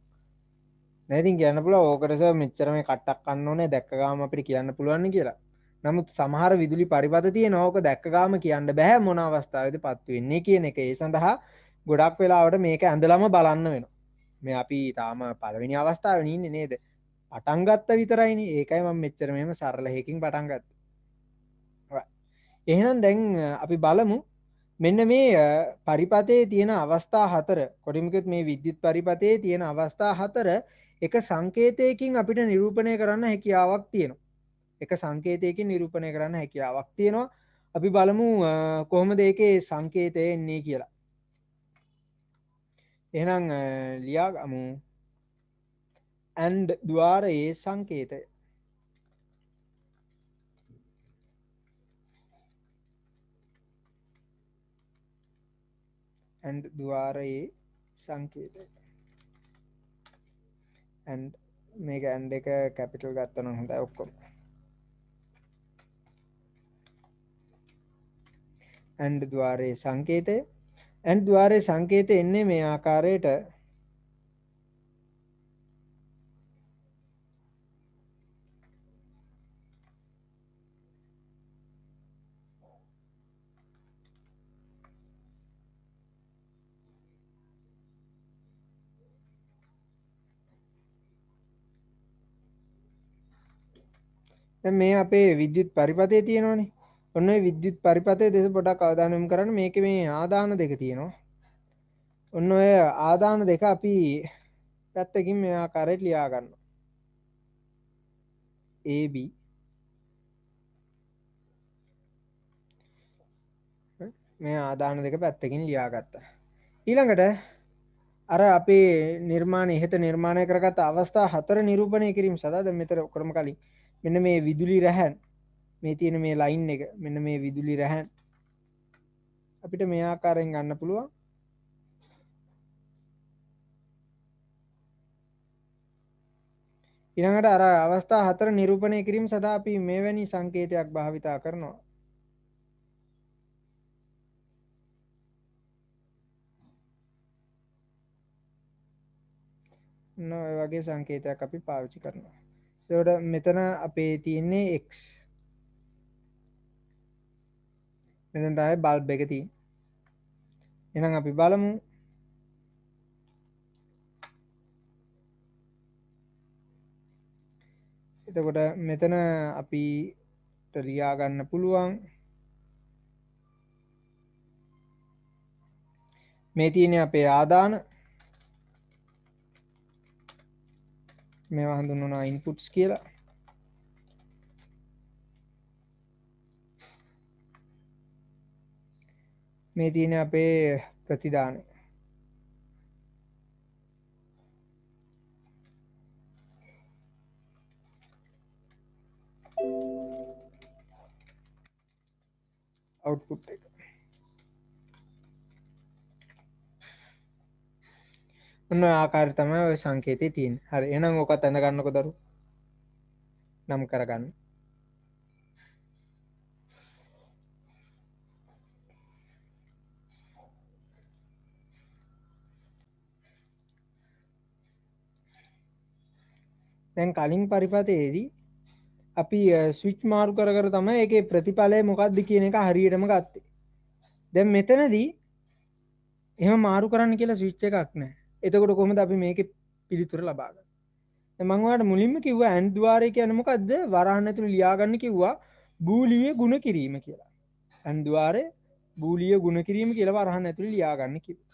නේද? ඉතින් කියන්න පුළුවන් ඕකට මෙච්චර මේ කට්ටක් ගන්න ඕනේ දැක්ක ගාම අපිට කියන්න පුළුවන් නේ කියලා. නමුත් සමහර විදුලි පරිපත තියෙනවා ඕක දැක්ක ගාම කියන්න බෑ මොන අවස්ථාවේද පත් වෙන්නේ කියන එක. ඒ සඳහා ගොඩක් වෙලාවට මේක ඇඳලම බලන්න වෙනවා. මේ අපි තාම පළවෙනි අවස්ථාවේ ඉන්නේ නේද? පටන් ගත්ත විතරයිනේ. ඒකයි මම මෙච්චර මෙහෙම සරල හේකින් පටන් ගත්තේ. එහෙනම් දැන් අපි බලමු මෙන්න මේ පරිපතේ තියෙන අවස්ථා හතර කොටින්ම කිව්වොත් මේ විද්‍යුත් පරිපතේ තියෙන අවස්ථා හතර එක සංකේතයකින් අපිට නිරූපණය කරන්න හැකියාවක් තියෙනවා. එක සංකේතයකින් නිරූපණය කරන්න හැකියාවක් තියෙනවා. අපි බලමු කොහොමද ඒකේ සංකේතය එන්නේ කියලා. එහෙනම් ලියා ගමු and ద్వාරයේ සංකේතය. and ద్వාරයේ සංකේතය. and මේක and එක කැපිටල් ගත්තා නම් හොඳයි ඔක්කොම. and ద్వාරයේ සංකේතය. and ద్వාරයේ සංකේතය එන්නේ මේ ආකාරයට. දැන් මේ අපේ විද්‍යුත් පරිපතේ තියෙනවනේ. ඔන්න ඔය විද්‍යුත් පරිපතේ දෙස පොඩක් අවධානය යොමු කරන්න. මේකේ මේ ආදාන දෙක තියෙනවා. ඔන්න ඔය ආදාන දෙක අපි පැත්තකින් මේ ආකාරයට ලියා ගන්නවා. AB මේ ආදාන දෙක පැත්තකින් ලියා ගත්තා. ඊළඟට අර අපේ නිර්මාණය ඉහත නිර්මාණය කරගත් අවස්ථා හතර නිරූපණය කිරීම සඳහා දැන් මෙතන ඔක්කොම කලින් මෙන්න මේ විදුලි රැහැන් මේ තියෙන මේ ලයින් එක මෙන්න මේ විදුලි රැහැන් අපිට මේ ආකාරයෙන් ගන්න පුළුවන්. ඊළඟට අර අවස්ථා හතර නිරූපණය කිරීම සඳහා අපි මෙවැනි සංකේතයක් භාවිතා කරනවා. ඔය වගේ සංකේතයක් අපි පාවිච්චි කරනවා. ඒකට මෙතන අපේ තියෙන්නේ x. මෙතන තමයි බල්බ් එක තියෙන්නේ. එහෙනම් අපි බලමු එතකොට මෙතන අපිට ලියා ගන්න පුළුවන් මේ තියෙන්නේ අපේ ආදාන මේවා හඳුන්වනවා ඉන්පුට්ස් කියලා. මේ තියෙන අපේ ප්‍රතිදානය. අවුට්පුට් එක. ඔන්න ආකාරය තමයි ඔය සංකේතය තියෙන්නේ. හරි. එහෙනම් ඔකත් ඇඳ ගන්නකො දරු. නම් කරගන්න. දැන් කලින් පරිපතයේදී අපි ස්විච් මාරු කර කර තමයි ඒකේ ප්‍රතිඵලය මොකක්ද කියන එක හරියටම ගත්තේ. දැන් මෙතනදී එහෙම මාරු කරන්න කියලා ස්විච් එකක් නැහැ. එතකොට කොහොමද අපි මේකේ පිළිතුර ලබා ගන්නේ? දැන් මම ඔයාලට මුලින්ම කිව්වා AND ద్వාරය කියන්නේ මොකද්ද? වරහන් ඇතුළේ ලියාගන්න කිව්වා බූලිය ගුණ කිරීම කියලා. AND ద్వාරය බූලිය ගුණ කිරීම කියලා වරහන් ඇතුළේ ලියාගන්න කිව්වා.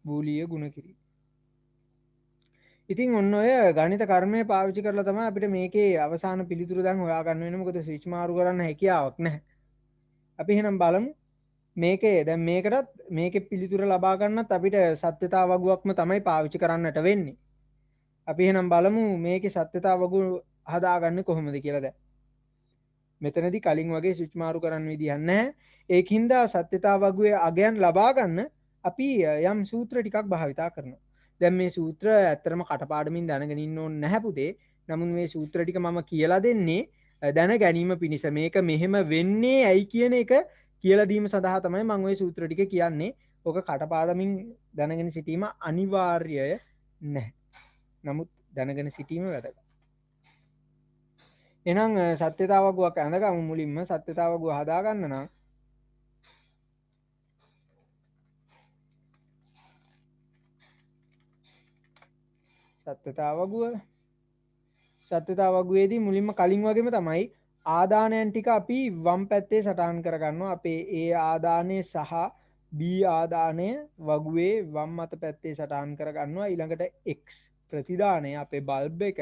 බූලිය ගුණ කිරීම. ඉතින් ඔන්න ඔය ගණිත කර්මය පාවිච්චි කරලා තමයි අපිට මේකේ අවසාන පිළිතුර දැන් හොයාගන්න වෙන්නේ. මොකද ස්විච් මාරු කරන්න හැකියාවක් නැහැ. අපි එහෙනම් බලමු මේකේ දැන් මේකටත් මේකේ පිළිතුර ලබා ගන්නත් අපිට සත්‍යතා වගුවක්ම තමයි පාවිච්චි කරන්නට වෙන්නේ. අපි එහෙනම් බලමු මේකේ සත්‍යතා වගුව හදාගන්නේ කොහොමද කියලා දැන්. මෙතනදී කලින් වගේ ස්විච් මාරු කරන්න විදිහක් නැහැ. ඒකින්ද සත්‍යතා වගුවේ අගයන් ලබා ගන්න අපි යම් සූත්‍ර ටිකක් භාවිතා කරනවා. දැන් මේ සූත්‍ර ඇත්තටම කටපාඩමින් දැනගෙන ඉන්න ඕනේ නැහැ පුතේ. නමුත් මේ සූත්‍ර ටික මම කියලා දෙන්නේ දැන ගැනීම පිණිස. මේක මෙහෙම වෙන්නේ ඇයි කියන එක කියලා දීම සඳහා තමයි මම ওই සූත්‍ර ටික කියන්නේ. ඔක කටපාඩමින් දැනගෙන සිටීම අනිවාර්යය නැහැ. නමුත් දැනගෙන සිටීම වැදගත්. එහෙනම් සත්‍යතා වගුවක් ඇඳගමු මුලින්ම. සත්‍යතා වගුව හදාගන්න නම් සත්‍යතා වගුවේදී මුලින්ම කලින් වගේම තමයි ආදානයන් ටික අපි වම් පැත්තේ සටහන් කරගන්නවා. අපේ A ආදානය සහ B ආදානය වගුවේ වම් අත පැත්තේ සටහන් කරගන්නවා. ඊළඟට X ප්‍රතිදානය අපේ බල්බ් එක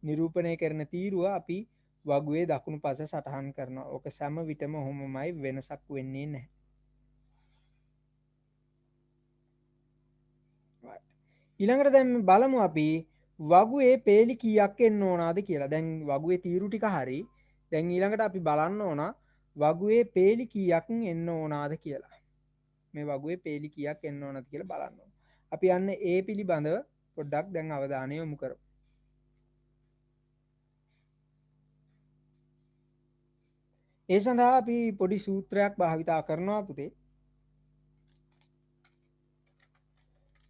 නිරූපණය කරන තීරුව අපි වගුවේ දකුණු පස සටහන් කරනවා. ඕක සෑම විටම ඔහොමමයි, වෙනසක් වෙන්නේ නැහැ. ඊළඟට දැන් බලමු අපි වගුවේ පේලි කීයක් එන්න ඕනාද කියලා. දැන් වගුවේ තීරු ටික හරි. දැන් ඊළඟට අපි බලන්න ඕන වගුවේ පේලි කීයක් එන්න ඕනාද කියලා. මේ වගුවේ පේලි කීයක් එන්න ඕනද කියලා බලන්න ඕන. අපි යන්න ඒ පිළිබඳව පොඩ්ඩක් දැන් අවධානය යොමු කරමු. ඒ සඳහා අපි පොඩි සූත්‍රයක් භාවිතා කරනවා පුතේ.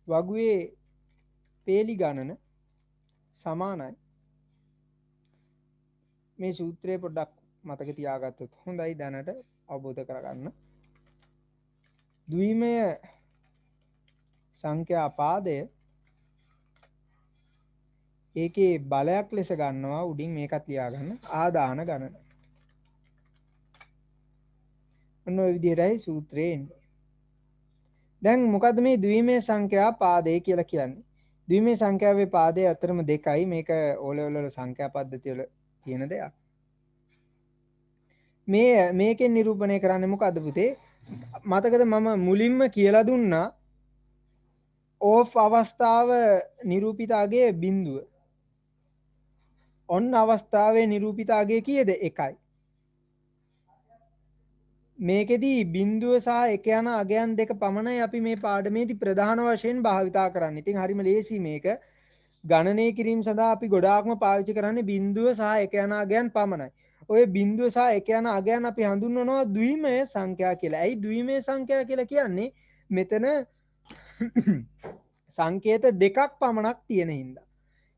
වගුවේ පේලි ගණන සමානයි. මේ සූත්‍රය පොඩ්ඩක් මතක තියාගත්තොත් හොඳයි දැනට අවබෝධ කරගන්න. ද්විමය සංඛ්‍යා පාදය ඒකේ බලයක් ලෙස ගන්නවා. උඩින් මේකත් ලියාගන්න ආදාන ගණන. ඔන්න ඔය විදිහටයි සූත්‍රය එන්නේ. දැන් මොකද්ද මේ ද්විමය සංඛ්‍යා පාදය කියලා කියන්නේ? ද්විමය සංඛ්‍යාවේ පාදය අතරම දෙකයි. මේක O level වල සංඛ්‍යා පද්ධතිය වල තියෙන දෙයක්. මේකෙන් නිරූපණය කරන්නේ මොකද්ද පුතේ? මතකද මම මුලින්ම කියලා දුන්නා ඕෆ් අවස්ථාව නිරූපිතාගේ බිඳුව. ඔන්න අවස්ථාවේ නිරූපිතාගේ කීයද? 1යි. මේකෙදී බිඳුව සහ එක යන අගයන් දෙක පමණයි අපි මේ පාඩමේදී ප්‍රධාන වශයෙන් භාවිතා කරන්නේ. ඉතින් හරිම ලේසි මේක. ගණනය කිරීම සඳහා අපි ගොඩාක්ම පාවිච්චි කරන්නේ බිඳුව සහ එක යන අගයන් පමණයි. ඔය බිඳුව සහ එක යන අගයන් අපි හඳුන්වනවා ද්විමය සංඛ්‍යා කියලා. ඇයි ද්විමය සංඛ්‍යා කියලා කියන්නේ? මෙතන සංකේත දෙකක් පමණක් තියෙන හින්දා.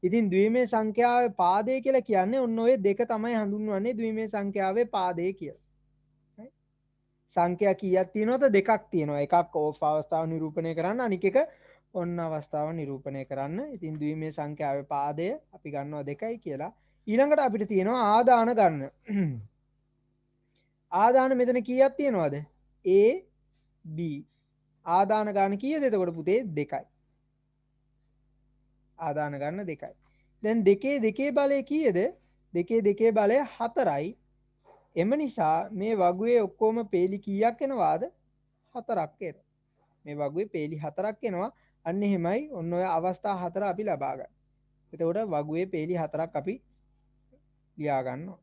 ඉතින් ද්විමය සංඛ්‍යාවේ පාදය කියලා කියන්නේ ඔන්න ඔය දෙක තමයි හඳුන්වන්නේ ද්විමය සංඛ්‍යාවේ පාදය කියලා. සංඛ්‍යා කීයක් තියෙනවද? දෙකක් තියෙනවා. එකක් ඕෆ් අවස්ථාව නිරූපණය කරන්න, අනික එක ඔන්න අවස්ථාව නිරූපණය කරන්න. ඉතින් ද්විමය සංඛ්‍යාවේ පාදය අපි ගන්නවා 2යි කියලා. ඊළඟට අපිට තියෙනවා ආදාන ගන්න. ආදාන මෙතන කීයක් තියෙනවද? A B. ආදාන ගන්න කීයද එතකොට පුතේ? 2යි. ආදාන ගන්න 2යි. දැන් දෙකේ බලය කීයද? දෙකේ බලය 4යි. එම නිසා මේ වගුවේ ඔක්කොම පේලි කීයක් එනවාද? 4ක් එනවා. මේ වගුවේ පේලි 4ක් එනවා. අන්න එහෙමයි ඔන්න ඔය අවස්ථා 4 අපි ලබා ගන්න. එතකොට වගුවේ පේලි 4ක් අපි ලියා ගන්නවා.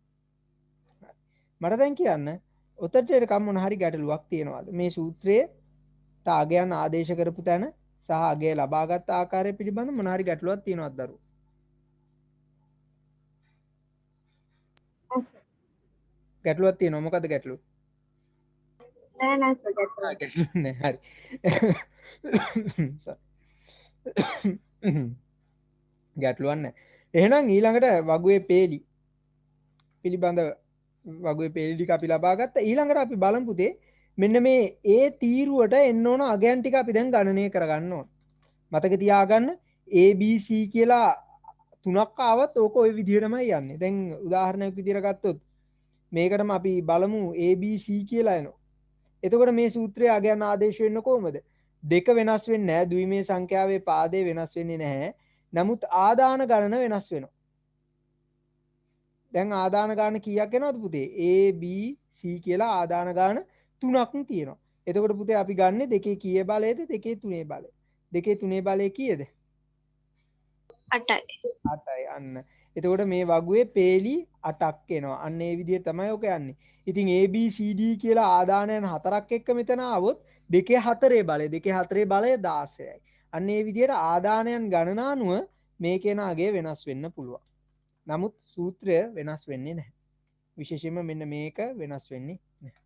මට දැන් කියන්න ඔතට එනකම් මොන හරි ගැටලුවක් තියෙනවද? මේ සූත්‍රයට අගයන් ආදේශ කරපු තැන සහ අගය ලබාගත් ආකාරය පිළිබඳ මොන හරි ගැටලුවක් තියෙනවද දරුවෝ? ගැටලුවක් තියෙනවා. මොකද්ද ගැටලුව? නෑ සර් ගැටලුවක් නෑ. හරි. ගැටලුවක් නෑ. එහෙනම් ඊළඟට වගුවේ පේලි පිළිබඳව වගුවේ පේලි ටික අපි ලබා ගත්තා. ඊළඟට අපි බලමු පුතේ මෙන්න මේ ඒ තීරුවට එන්න ඕන අගයන් ටික අපි දැන් ගණනය කරගන්න ඕන. මතක තියාගන්න ABC කියලා තුනක් ආවත් ඕක ওই විදිහටමයි යන්නේ. දැන් උදාහරණයක් විදිහට ගත්තොත් මේකටම අපි බලමු ABC කියලා එනවා. එතකොට මේ සූත්‍රයේ අගයන් ආදේශ වෙන්න කොහොමද? දෙක වෙනස් වෙන්නේ නැහැ. ද්විමේ සංඛ්‍යාවේ පාදේ වෙනස් වෙන්නේ නැහැ. නමුත් ආදාන ගණන වෙනස් වෙනවා. දැන් ආදාන ගාන කීයක් එනවද පුතේ? A B C කියලා ආදාන ගාන 3ක් තියෙනවා. එතකොට පුතේ අපි ගන්නෙ දෙකේ කීයේ බලයද? දෙකේ තුනේ බලය. දෙකේ තුනේ බලය කීයද? 8යි. 8යි අන්න. එතකොට මේ වගුවේ පේලි 8ක් එනවා. අන්න ඒ විදිහට තමයි ඔක යන්නේ. ඉතින් A B C D කියලා ආදානයන් 4ක් එක්ක මෙතන ආවොත් දෙකේ 4 බලය. දෙකේ 4 බලය 16යි. අන්න ඒ විදිහට ආදානයන් ගණනානුව මේකේ නාගේ වෙනස් වෙන්න පුළුවන්. නමුත් සූත්‍රය වෙනස් වෙන්නේ නැහැ. විශේෂයෙන්ම මෙන්න මේක වෙනස් වෙන්නේ නැහැ.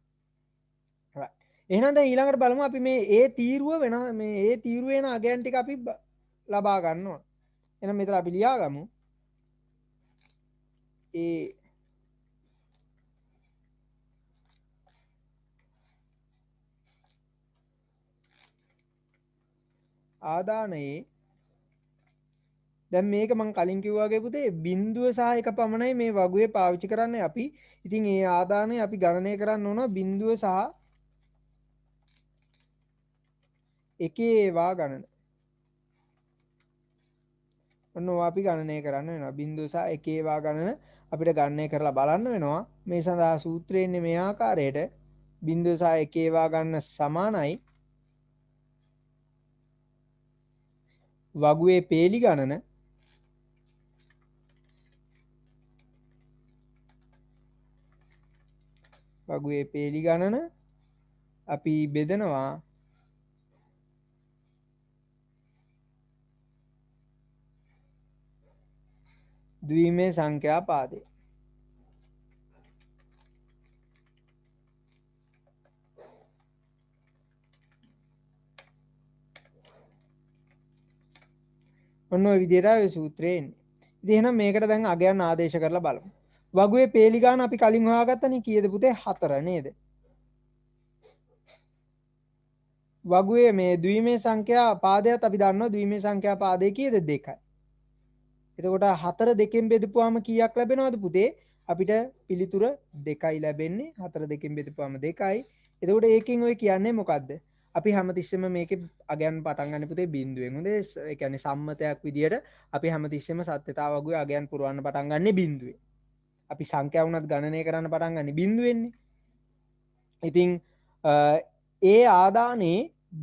right. එහෙනම් දැන් ඊළඟට බලමු අපි මේ ඒ තීරුව වෙන මේ ඒ තීරුවේ න අගයන් ටික අපි ලබා ගන්න ඕන. එහෙනම් මෙතන අපි ලියාගමු. ඒ ආදානයේ දැන් මේක මම කලින් කිව්වා වගේ පුතේ බිඳුව සහ එක පමණයි මේ වගුවේ පාවිච්චි කරන්නේ අපි. ඉතින් ඒ ආදානය අපි ගණනය කරන්න ඕන බිඳුව සහ එකේ ඒවා ගණන. ඔන්න ඔය අපි ගණනය කරන්න වෙනවා. බිඳුව සහ එකේ ඒවා ගණන අපිට ගණනය කරලා බලන්න වෙනවා. මේ සඳහා සූත්‍රය එන්නේ මේ ආකාරයට. බිඳුව සහ එකේ ඒවා ගණන සමානයි වගුවේ පේලි ගණන වගුවේ පේලි ගණන අපි බෙදනවා ද්විමේ සංඛ්‍යා පාදේ. ඔන්න ඔය විදිහට ඔය සූත්‍රය එන්නේ. ඉතින් එහෙනම් මේකට දැන් අගයන් ආදේශ කරලා බලමු. වගුවේ පේලි ගාන අපි කලින් හොයාගත්තනේ කීයද පුතේ? 4 නේද? වගුවේ මේ ද්විමේ සංඛ්‍යා පාදයට අපි දන්නවා ද්විමේ සංඛ්‍යා පාදේ කීයද? 2යි. එතකොට 4 2කින් බෙදපුවාම කීයක් ලැබෙනවද පුතේ? අපිට පිළිතුර 2යි ලැබෙන්නේ. 4 2කින් බෙදපුවාම 2යි. එතකොට ඒකෙන් ඔය කියන්නේ මොකද්ද? අපි හැමතිස්සෙම මේකේ අගයන් පටන් ගන්න පුතේ බිඳුවෙන්. හොඳේ. ඒ කියන්නේ සම්මතයක් විදියට අපි හැමතිස්සෙම සත්‍යතාව වගුවේ අගයන් පුරවන්න පටන් ගන්නේ බිඳුවෙන්. අපි සංඛ්‍යා වුණත් ගණනය කරන්න පටන් ගන්නේ බිඳුවෙන්නේ. ඉතින් ඒ ආදානේ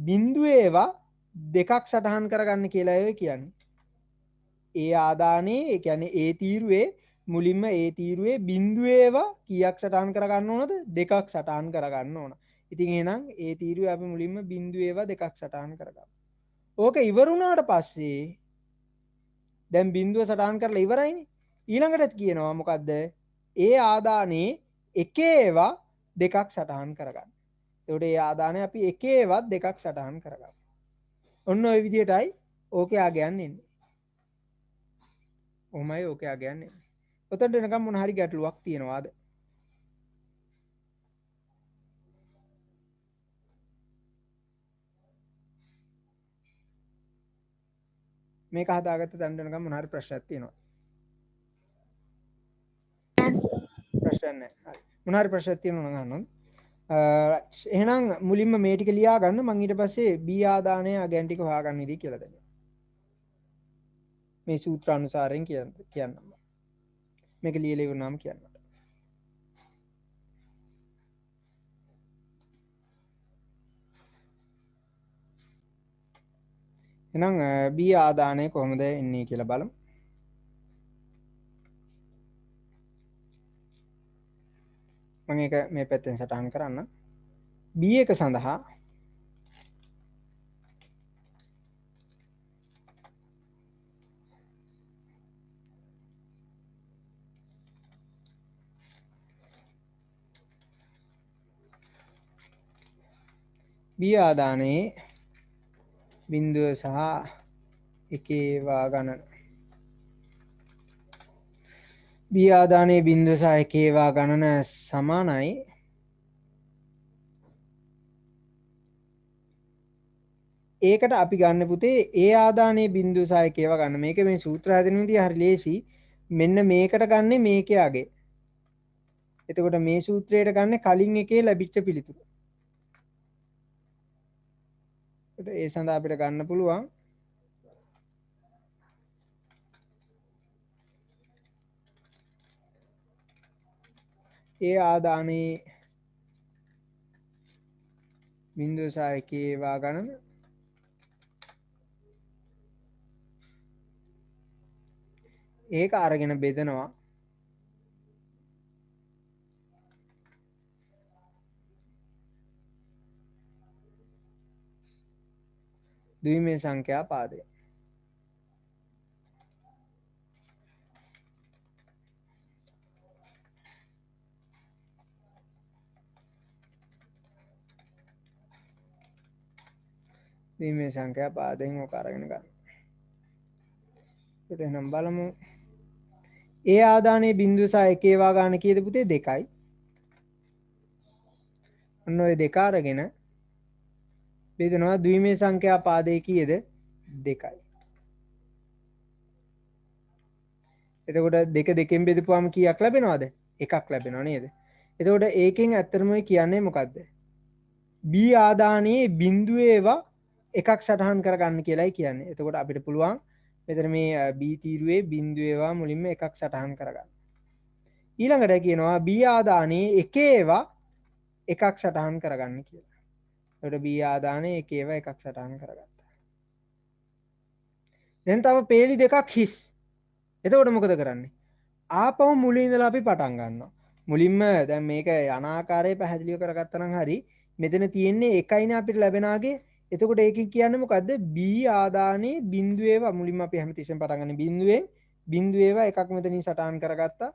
බිඳුවේ ඒවා දෙකක් සටහන් කරගන්න කියලා ඒ කියන්නේ. ඒ ආදානේ ඒ කියන්නේ ඒ තීරුවේ මුලින්ම ඒ තීරුවේ බිඳුවේ ඒවා කීයක් සටහන් කරගන්න ඕනද? දෙකක් සටහන් කරගන්න ඕන. ඉතින් එහෙනම් ඒ තීරුවේ අපි මුලින්ම බිඳුවේ ඒවා දෙකක් සටහන් කරගමු. ඕක ඉවරුණාට පස්සේ දැන් බිඳුව සටහන් කරලා ඉවරයිනේ. ඊළඟට කියනවා මොකද්ද? ඒ ආදානේ එකේ ඒවා දෙකක් සටහන් කරගන්න. ඒකට ඒ ආදානේ අපි එකේ ඒවාත් දෙකක් සටහන් කරගමු. ඔන්න ඔය විදිහටයි ඕකේ ආගයන් එන්නේ. ඔහොමයි ඕකේ ආගයන් එන්නේ. ඔතනට එනකම් මොන හරි ගැටලුවක් තියෙනවාද? මේක හදාගත්ත තැනට එනකම් මොන හරි ප්‍රශ්නයක් තියෙනවද? ප්‍රශ්න නැහැ. හරි. මොන හරි ප්‍රශ්නයක් තියෙනවා නම් අහන්න. එහෙනම් මුලින්ම මේ ටික ලියා ගන්න. මම ඊට පස්සේ B ආදානය අගයන් ටික හොයාගන්න ඉදී කියලා දෙන්න. මේ සූත්‍ර අනුසාරයෙන් කියන්නම්. මේක ලියලා ඉවරනම කියන්න. එහෙනම් B ආදානය කොහොමද එන්නේ කියලා බලමු. මම ඒක මේ පැත්තෙන් සටහන් කරන්න. B එක සඳහා B ආදානයේ බිඳුව සහ එකේ වා ගණන. B ආදානයේ බිඳුව සහ එකේ වා ගණන සමානයි ඒකට අපි ගන්න පුතේ A ආදානයේ බිඳුව සහ එකේ වා ගන්න. මේක මේ සූත්‍ර හදන විදිහ හරි ලේසි. මෙන්න මේකට ගන්නේ මේකේ අගේ. එතකොට මේ සූත්‍රයට ගන්න කලින් එකේ ලැබිච්ච පිළිතුර. ඒ සඳහා අපිට ගන්න පුළුවන් ඒ ආදානයේ බිඳුව සහ එකේ වා ගණන ඒක අරගෙන බෙදනවා ද්විමේ සංඛ්‍යා පාදය. ද්විමේ සංඛ්‍යා පාදයෙන් ඔක අරගෙන ගන්න. ඒකට එහෙනම් බලමු. ඒ ආදානයේ බිඳුව සහ එකේ වා ගන්න කීයද පුතේ 2යි. ඔන්න ඔය දෙක අරගෙන බෙදනවා ද්විමේ සංඛ්‍යා පාදයේ කීයද 2යි. එතකොට දෙක දෙකෙන් බෙදපුවාම කීයක් ලැබෙනවද? එකක් ලැබෙනව නේද? එතකොට ඒකෙන් ඇත්තටම කියන්නේ මොකද්ද? B ආදානයේ බිඳුවේවා එකක් සටහන් කරගන්න කියලායි කියන්නේ. එතකොට අපිට පුළුවන් මෙතන මේ B තීරුවේ බිඳුවේවා මුලින්ම එකක් සටහන් කරගන්න. ඊළඟට කියනවා B ආදානයේ එකේවා එකක් සටහන් කරගන්න කියලා. එතකොට B ආදානයේ එකේවා එකක් සටහන් කරගත්තා. දැන් තව පේලි දෙකක් හිස්. එතකොට මොකද කරන්නේ? ආපහු මුලින් ඉඳලා අපි පටන් ගන්නවා. මුලින්ම දැන් මේක අනාකාරයේ පැහැදිලිව කරගත්තා නම් හරි මෙතන තියෙන්නේ එකයිනේ අපිට ලැබෙනාගේ. එතකොට ඒකෙන් කියන්නේ මොකද්ද? B ආදානයේ බිඳුවේවා මුලින්ම අපි හැමතිස්සෙම පටන් ගන්න බිඳුවෙන් බිඳුවේවා එකක් මෙතනින් සටහන් කරගත්තා.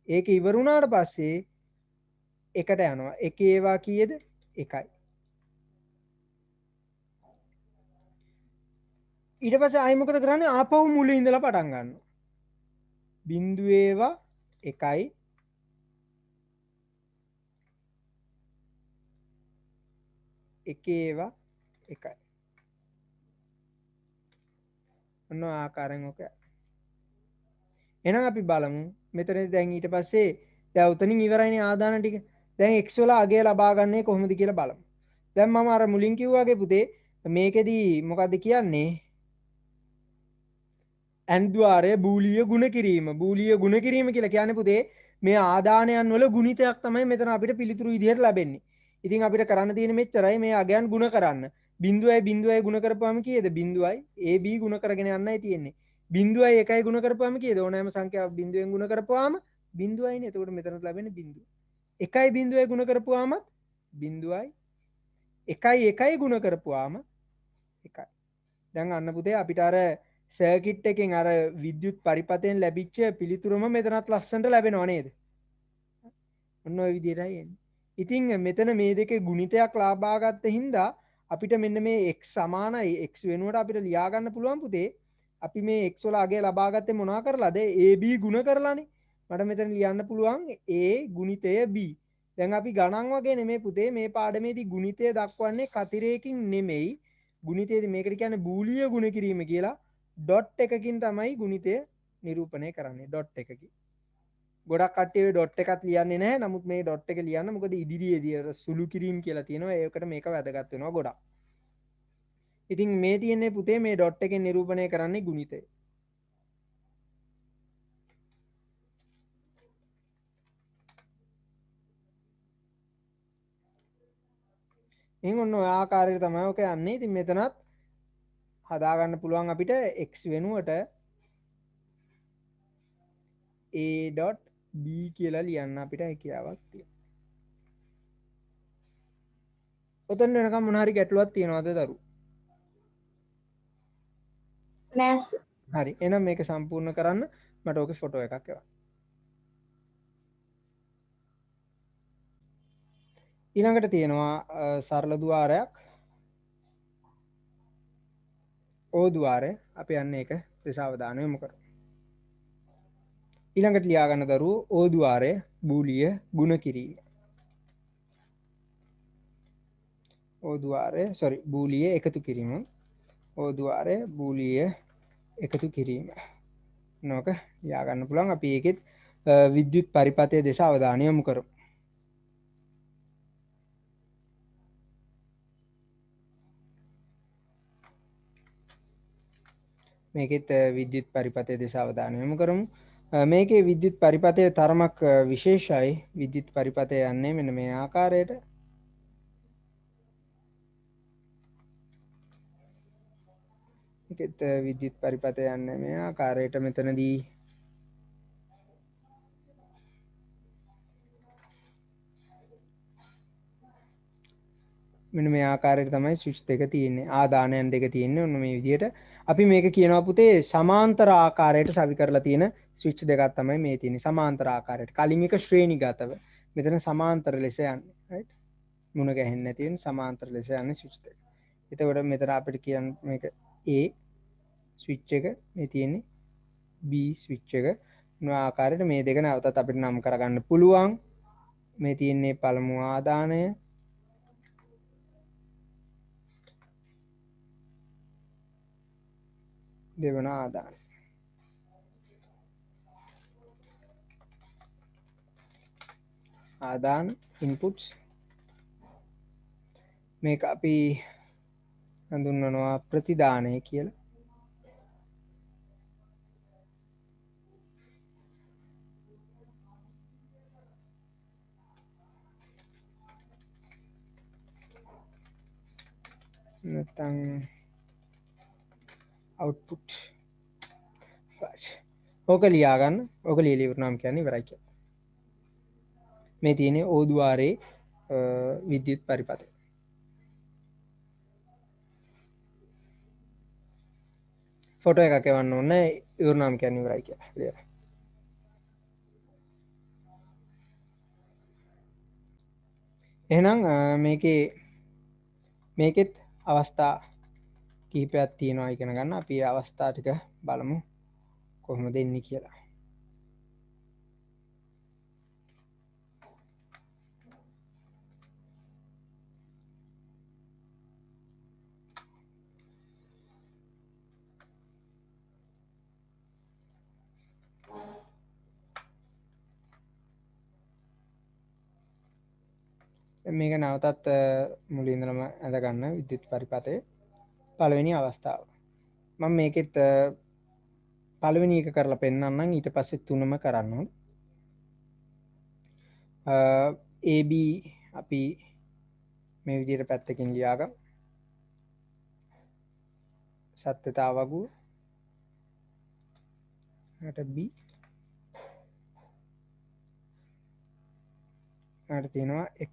ඒක ඉවර වුණාට පස්සේ එකට යනවා. එකේවා කීයද? 1යි. ඊට පස්සේ ආයි මොකද කරන්නේ? ආපහු මුලින් ඉඳලා පටන් ගන්නවා. බිඳුවේවා 1යි එකේවා 1යි. ඔන්න ආකාරයෙන් ඔක. එහෙනම් අපි බලමු මෙතනදී දැන් ඊට පස්සේ දැන් උතනින් ඉවරයිනේ ආදාන ටික. දැන් x වල අගය ලබා ගන්නේ කොහොමද කියලා බලමු. දැන් මම අර මුලින් කිව්වා වගේ පුතේ මේකෙදි මොකද්ද කියන්නේ? ඇන්ද්වාරය බූලිය ගුණ කිරීම. බූලිය ගුණ කිරීම කියලා කියන්නේ පුතේ මේ ආදානයන් වල ගුණිතයක් තමයි මෙතන අපිට පිළිතුරු විදිහට ලැබෙන්නේ. ඉතින් අපිට කරන්න තියෙන මෙච්චරයි මේ අගයන් ගුණ කරන්න. බිඳුවයි බිඳුවයි ගුණ කරපුවාම කීයද? බිඳුවයි AB ගුණ කරගෙන යන්නයි තියෙන්නේ. බිඳුවයි එකයි ගුණ කරපුවාම කීයද? ඕනෑම සංඛ්‍යාවක් බිඳුවෙන් ගුණ කරපුවාම බිඳුවයිනේ. එතකොට මෙතන ලැබෙන්නේ බිඳුව. එකයි බිඳුවයි ගුණ කරපුවාම බිඳුවයි. එකයි එකයි ගුණ කරපුවාම එකයි. දැන් අන්න පුතේ අපිට අර සර්කිට් එකෙන් අර විද්‍යුත් පරිපතෙන් ලැබිච්ච පිළිතුරම මෙතනත් ලස්සනට ලැබෙනව නේද? ඔන්න ඔය විදිහටයි එන්නේ. ඉතින් මෙතන මේ දෙකේ ගුණිතයක් ලබා ගත්ත හින්දා අපිට මෙන්න මේ x සමානයි x වෙනුවට අපිට ලියා ගන්න පුළුවන් පුතේ. අපි මේ x වල අගය ලබා ගත්තේ මොනවා කරලාද? AB ගුණ කරලානේ. මට මෙතන ලියන්න පුළුවන් A ගුණිතය B. දැන් අපි ගණන් වගේ නෙමෙයි පුතේ මේ පාඩමේදී ගුණිතය දක්වන්නේ කතිරයකින් නෙමෙයි. ගුණිතයේදී මේකට කියන්නේ බූලිය ගුණ කිරීම කියලා. ඩොට් එකකින් තමයි ගුණිතය නිරූපණය කරන්නේ. ඩොට් එකකින්. ගොඩක් කට්ටිය ඩොට් එකක් ලියන්නේ නැහැ. නමුත් මේ ඩොට් එක ලියන්න මොකද ඉදිරියේදී අර සුළු කිරීම කියලා තියෙනවා. ඒකට මේක වැදගත් වෙනවා ගොඩක්. ඉතින් මේ තියෙන්නේ පුතේ මේ ඩොට් එකෙන් නිරූපණය කරන්නේ ගුණිතය. ඉතින් ඔන්න ඔය ආකාරයට තමයි ඔක යන්නේ. ඉතින් මෙතනත් හදාගන්න පුළුවන් අපිට x වෙනුවට a.b කියලා ලියන්න අපිට හැකියාවක් තියෙනවා. ඔතන වෙනකම් මොන හරි ගැටලුවක් තියෙනවද දරු? නෑ හරි. එහෙනම් මේක සම්පූර්ණ කරන්න මට ඕකේ ෆොටෝ එකක් එවන්න. ඊළඟට තියෙනවා සරල ద్వාරයක්. O ద్వාරය. අපි යන්නේ ඒක දෙස අවධානය යොමු කරමු. ඊළඟට ලියා ගන්න දරුවෝ O ద్వාරය බූලිය ගුණ කිරීම. O ద్వාරය බූලිය එකතු කිරීම. O ద్వාරය බූලිය එකතු කිරීම. නෝක ලියා ගන්න පුළුවන්. අපි ඒකෙත් විද්‍යුත් පරිපථය දෙස අවධානය යොමු කරමු. මේකෙත් විද්‍යුත් පරිපථය දෙස අවධානය යොමු කරමු. මේකේ විද්‍යුත් පරිපථය තරමක් විශේෂයි. විද්‍යුත් පරිපථය යන්නේ මෙන්න මේ ආකාරයට. මේකෙත් විද්‍යුත් පරිපථය යන්නේ මේ ආකාරයට. මෙතනදී මෙන්න මේ ආකාරයට තමයි ස්විච් දෙක තියෙන්නේ. ආදානයන් දෙක තියෙන්නේ. ඔන්න මේ විදිහට. අපි මේක කියනවා පුතේ සමාන්තර ආකාරයට සවි කරලා තියෙන ස්විච් දෙකක් තමයි මේ තියෙන්නේ. සමාන්තර ආකාරයට. කලින් එක ශ්‍රේණිගතව. මෙතන සමාන්තර ලෙස යන්නේ. right? මුණ ගැහෙන්නේ නැති වෙන සමාන්තර ලෙස යන්නේ ස්විච් දෙක. එතකොට මෙතන අපිට කියන්න මේක A ස්විච් එක, මේ තියෙන්නේ B ස්විච් එක. මේ ආකාරයට මේ දෙක නැවතත් අපිට නම් කරගන්න පුළුවන්. මේ තියෙන්නේ පළමු ආදානය, දෙවන ආදාන. ආදාන ඉන්පුට්ස්. මේක අපි හඳුන්වනවා ප්‍රතිදානය කියලා. නැත්නම් output. ඕක ලියා ගන්න. ඕක ලියලා ඉවරනම් කියන්නේ ඉවරයි කියලා. මේ තියෙන්නේ O ద్వාරයේ විද්‍යුත් පරිපථය. ෆොටෝ එකක් එවන්න ඕනේ ඉවරනම් කියන්නේ ඉවරයි කියලා. එහෙනම් මේකෙත් අවස්ථා කිහිපයක් තියෙනවා ඉගෙන ගන්න. අපි ඒ අවස්ථා ටික බලමු කොහොමද එන්නේ කියලා. මේක නැවතත් මුලින් ඉඳලම අඳ ගන්න විද්‍යුත් පරිපථයේ පළවෙනි අවස්ථාව. මම මේකෙත් පළවෙනි එක කරලා පෙන්නන්නම්, ඊට පස්සේ තුනම කරන්න ඕනේ. AB අපි මේ විදිහට පැත්තකින් ලියාගමු. සත්‍යතාව වගුව. ඊට B ඊට තියෙනවා X.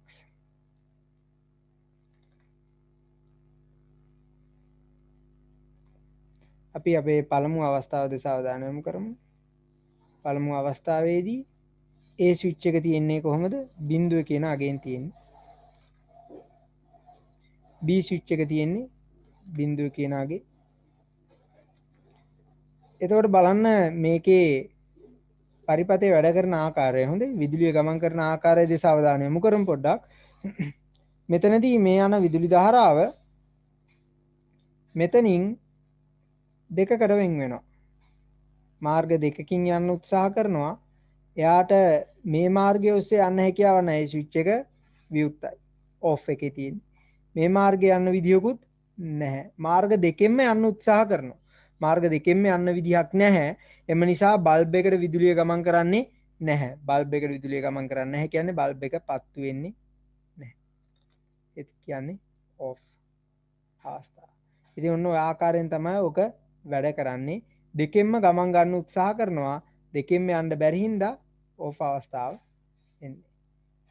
අපි අපේ පළමු අවස්ථාව දෙස අවධානය යොමු කරමු. පළමු අවස්ථාවේදී A ස්විච් එක තියෙන්නේ කොහොමද? බිඳුව කියන අගෙන් තියෙන්නේ. B ස්විච් එක තියෙන්නේ බිඳුව කියන අගේ. එතකොට බලන්න මේකේ පරිපථය වැඩ කරන ආකාරය හොඳයි. විදුලිය ගමන් කරන ආකාරය දෙස අවධානය යොමු කරමු පොඩ්ඩක්. මෙතනදී මේ යන විදුලි ධාරාව මෙතනින් දෙකකට වෙන් වෙනවා. මාර්ග දෙකකින් යන්න උත්සාහ කරනවා. එයාට මේ මාර්ගය ඔස්සේ යන්න හැකියාව නැහැ. ස්විච් එක විවුර්තයි. ඔෆ් එකේ තියෙන්නේ. මේ මාර්ගය යන්න විදියකුත් නැහැ. මාර්ග දෙකෙන්ම යන්න උත්සාහ කරනවා. මාර්ග දෙකෙන්ම යන්න විදිහක් නැහැ. එම නිසා බල්බ් එකට විදුලිය ගමන් කරන්නේ නැහැ. බල්බ් එකට විදුලිය ගමන් කරන්නේ නැහැ කියන්නේ බල්බ් එක පත්තු වෙන්නේ නැහැ. ඒ කියන්නේ off අවස්ථාව. ඉතින් ඔන්න ඔය ආකාරයෙන් තමයි ඔක වැඩ කරන්නේ. දෙකෙන්ම ගමන් ගන්න උත්සාහ කරනවා. දෙකෙන්ම යන්න බැරි හින්දා off අවස්ථාව එන්නේ.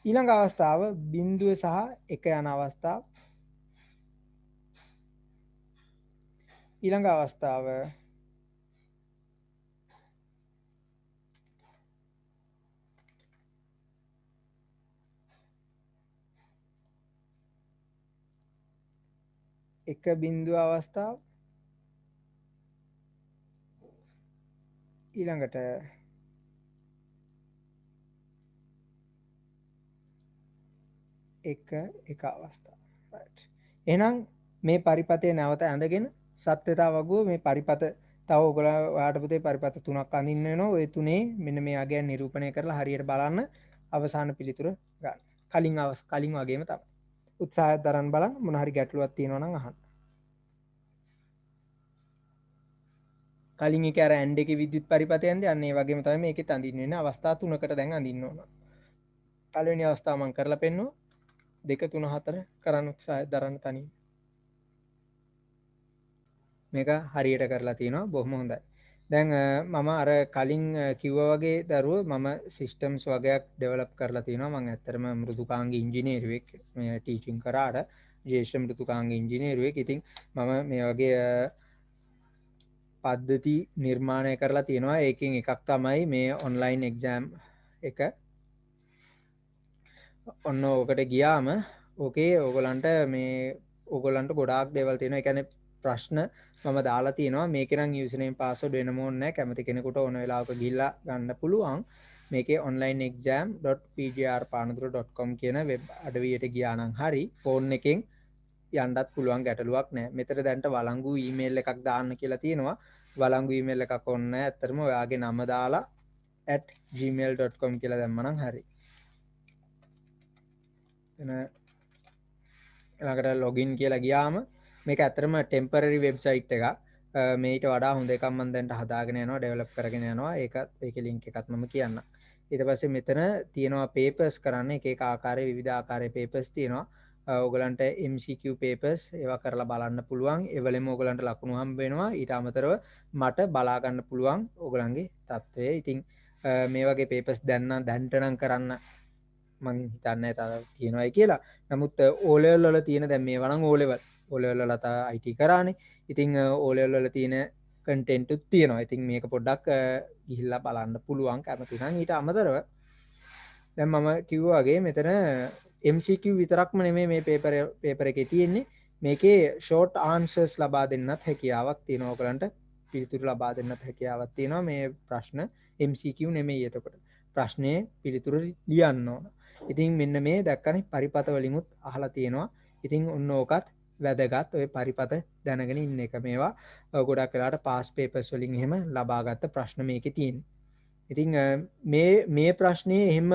ඊළඟ අවස්ථාව බිඳුව සහ 1 යන අවස්ථාව. ඊළඟ අවස්ථාව එක බිඳුව අවස්ථාව. ඊළඟට එක අවස්ථාව. right. එහෙනම් මේ පරිපතේ නැවත ඇඳගෙන සත්‍යතාව වගුව මේ පරිපත තව ඔයාලට පුතේ පරිපත 3ක් අඳින්න වෙනවා. ওই තුනේ මෙන්න මේ අගයන් නිරූපණය කරලා හරියට බලන්න අවසාන පිළිතුර ගන්න. කලින් වගේම තමයි. උත්සාහයක් දරන්න බලන්න මොන හරි ගැටලුවක් තියෙනවා නම් අහන්න. කලින් එක අර ඇන්ඩ් එකේ විද්‍යුත් පරිපතයන්ද අන්න ඒ වගේම තමයි මේකෙත් අඳින්න වෙන්නේ. අවස්ථා 3කට දැන් අඳින්න ඕන. පළවෙනි අවස්ථාව මම කරලා පෙන්නුවා. 2 3 4 කරන්න උත්සාහය දරන්න තනියෙන්. මේක හරියට කරලා තිනවා බොහොම හොඳයි. දැන් මම අර කලින් කිව්වා වගේ දරුවෝ මම සිස්ටම්ස් වගේක් ඩෙවලොප් කරලා තිනවා. මම ඇත්තටම මෘදුකාංග ඉංජිනේරුවෙක් මේ ටීචින් කරාට ජ්‍යෙෂ්ඨ මෘදුකාංග ඉංජිනේරුවෙක්. ඉතින් මම මේ වගේ පද්ධති නිර්මාණය කරලා තියෙනවා. ඒකෙන් එකක් තමයි මේ ඔන්ලයින් එක්සෑම් එක. ඔන්න ඕකට ගියාම ඕකේ ඕගොල්ලන්ට ගොඩාක් දේවල් තියෙනවා. ඒ කියන්නේ ප්‍රශ්න මම දාලා තියෙනවා. මේකේ නම් යූසර්නේම් පාස්වර්ඩ් වෙනම ඕනේ නැහැ. කැමති කෙනෙකුට ඕන වෙලාවක ගිහිල්ලා ගන්න පුළුවන්. මේකේ onlineexam.pgrpanadura.com කියන වෙබ් අඩවියට ගියා නම් හරි ෆෝන් එකෙන් යන්නත් පුළුවන් ගැටලුවක් නැහැ. මෙතන දැන්ට වළංගු ඊමේල් එකක් දාන්න කියලා තියෙනවා. වළංගු ඊමේල් එකක් ඕනේ නැහැ. ඇත්තටම ඔයාගේ නම දාලා @gmail.com කියලා දැම්මනම් හරි. එන ළඟට login කියලා ගියාම මේක ඇත්තටම ටෙම්පරරි වෙබ්සයිට් එකක්. මේට වඩා හොඳ එකක් මම දැන්ට හදාගෙන යනවා, ඩෙවලොප් කරගෙන යනවා. ඒකේ link එකත් මම කියන්නම්. ඊට පස්සේ මෙතන තියෙනවා papers කරන්න. එක ආකාරයේ විවිධ ආකාරයේ papers තියෙනවා. ඔයගලන්ට MCQ papers ඒවා කරලා බලන්න පුළුවන්. ඒවලෙම ඔයගලන්ට ලකුණු හම්බ වෙනවා. ඊට අමතරව මට බලා ගන්න පුළුවන් ඔයගලන්ගේ තත්ත්වය. ඉතින් මේ වගේ papers දැන්ට නම් කරන්න මං හිතන්නේ තව තියෙනවායි කියලා. නමුත් O level වල තියෙන දැන් මේවා නම් O level වල IT කරානේ. ඉතින් O level වල තියෙන content උත් තියෙනවා. ඉතින් මේක පොඩ්ඩක් ගිහිල්ලා බලන්න පුළුවන් කැමති නම්. ඊට අමතරව දැන් මම කිව්වා වගේ මෙතන MCQ විතරක්ම නෙමෙයි මේ පේපර් එකේ තියෙන්නේ. මේකේ short answers ලබා දෙන්නත් හැකියාවක් තියෙනවා. ඔයගලන්ට පිළිතුරු ලබා දෙන්නත් හැකියාවක් තියෙනවා. මේ ප්‍රශ්න MCQ නෙමෙයි එතකොට. ප්‍රශ්නේ පිළිතුරු ලියන්න ඕන. ඉතින් මෙන්න මේ දැක්කනේ පරිපත වලිමුත් අහලා තියෙනවා. ඉතින් ඔන්න ඕකත් වැදගත් ඔය පරිපත දැනගෙන ඉන්න එක. මේවා ගොඩක් වෙලාවට පාස් පේපර්ස් වලින් එහෙම ලබාගත්ත ප්‍රශ්න මේකේ තියෙන්නේ. ඉතින් මේ ප්‍රශ්නේ එහෙමම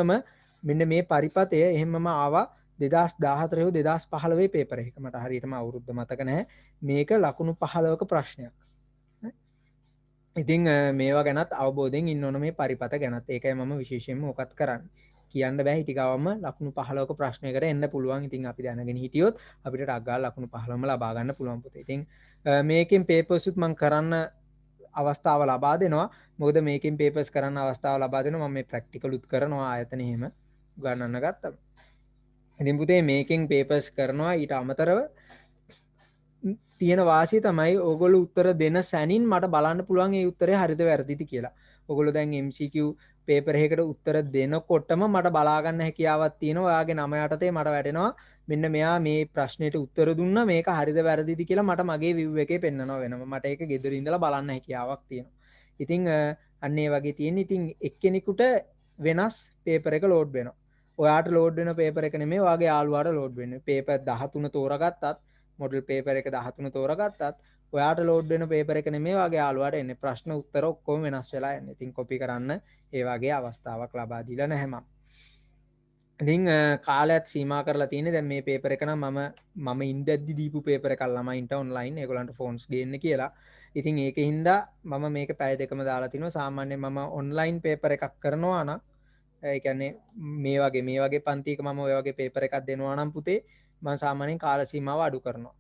මෙන්න මේ පරිපතය එහෙමම ආවා 2014 හෝ 2015 පේපර් එකක. මට හරියටම අවුරුද්ද මතක නැහැ. මේක ලකුණු 15ක ප්‍රශ්නයක්. ඉතින් මේවා ගැනත් අවබෝධයෙන් ඉන්න ඕන මේ පරිපත ගැනත්. ඒකයි මම විශේෂයෙන්ම ඕකත් කරන්නේ. කියන්න බෑ හිටිකවම ලකුණු 15ක ප්‍රශ්නයකට එන්න පුළුවන්. ඉතින් අපි දැනගෙන හිටියොත් අපිට ටක් ගාලා ලකුණු 15ම ලබා ගන්න පුළුවන් පුතේ. ඉතින් මේකෙන් පේපර්ස් උත් මම කරන්න අවස්ථාව ලබා දෙනවා. මොකද මේකෙන් පේපර්ස් කරන්න අවස්ථාව ලබා දෙනවා. මම මේ ප්‍රැක්ටිකල් උත් කරනවා ආයතනෙ එහෙම ගණනන්න ගත්තම. ඉතින් පුතේ මේකෙන් පේපර්ස් කරනවා. ඊට අමතරව තියෙන වාසිය තමයි ඕගොල්ලෝ උත්තර දෙන සැනින් මට බලන්න පුළුවන් ඒ උත්තරේ හරිද වැරදිද කියලා. ඕගොල්ලෝ දැන් MCQ පේපර් එකකට උත්තර දෙනකොටම මට බලා ගන්න හැකියාවක් තියෙනවා. ඔයාගේ නම යටතේ මට වැටෙනවා මෙන්න මෙයා මේ ප්‍රශ්නෙට උත්තර දුන්නා මේක හරිද වැරදිද කියලා මට මගේ view එකේ පෙන්නනවා වෙනම. මට ඒක ගෙදර ඉඳලා බලන්න හැකියාවක් තියෙනවා. ඉතින් අන්න ඒ වගේ තියෙන. ඉතින් එක්කෙනෙකුට වෙනස් පේපර් එක ලෝඩ් වෙනවා. ඔයාට ලෝඩ් වෙන පේපර් එක නෙමෙයි ඔයාගේ යාළුවාට ලෝඩ් වෙන්නේ. පේපර් 13 තෝරගත්තත් මොඩල් පේපර් එක 13 තෝරගත්තත් ඔයාට ලෝඩ් වෙන පේපර් එක නෙමෙයි ඔයාගේ යාළුවාට එන්නේ. ප්‍රශ්න උත්තර ඔක්කොම වෙනස් වෙලා යන්නේ. ඉතින් කොපි කරන්න ඒ වගේ අවස්ථාවක් ලබා දීලා නැහැ මම. ඉතින් කාලයත් සීමා කරලා තියෙන්නේ. දැන් මේ පේපර් එක නම් මම ඉඳද්දි දීපු පේපර් එකක් ළමයින්ට ඔන්ලයින් ඒගොල්ලන්ට ෆෝන්ස් ගේන්න කියලා. ඉතින් ඒකින්ද මම මේක පැය දෙකම දාලා තිනවා. සාමාන්‍යයෙන් මම ඔන්ලයින් පේපර් එකක් කරනවා නම් ඒ කියන්නේ මේ වගේ පන්තියක මම ඔය වගේ පේපර් එකක් දෙනවා නම් පුතේ මම සාමාන්‍යයෙන් කාල සීමාව අඩු කරනවා.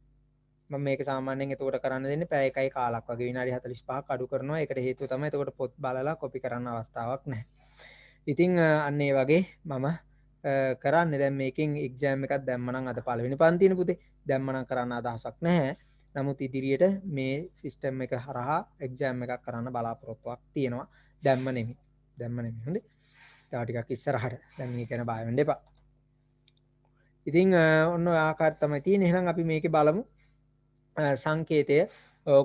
මම මේක සාමාන්‍යයෙන් එතකොට කරන්න දෙන්නේ පැය එකයි කාලක් වගේ විනාඩි 45ක් අඩු කරනවා. ඒකට හේතුව තමයි එතකොට පොත් බලලා කොපි කරන්න අවස්ථාවක් නැහැ. ඉතින් අන්න ඒ වගේ මම කරන්නේ දැන් මේකෙන් එක්සෑම් එකක් දැම්මනම් අද පළවෙනි පන්තිනේ පුතේ. දැම්මනම් කරන්න අදහසක් නැහැ. නමුත් ඉදිරියට මේ සිස්ටම් එක හරහා එක්සෑම් එකක් කරන්න බලාපොරොත්තුවක් තියෙනවා. දැම්ම නෙමෙයි. හොඳේ. තව ටිකක් ඉස්සරහට. දැන් මේක ගැන බය වෙන්න එපා. ඉතින් ඔන්න ඔය ආකාරයට තමයි තියෙන්නේ. එහෙනම් අපි මේකේ බලමු සංකේතය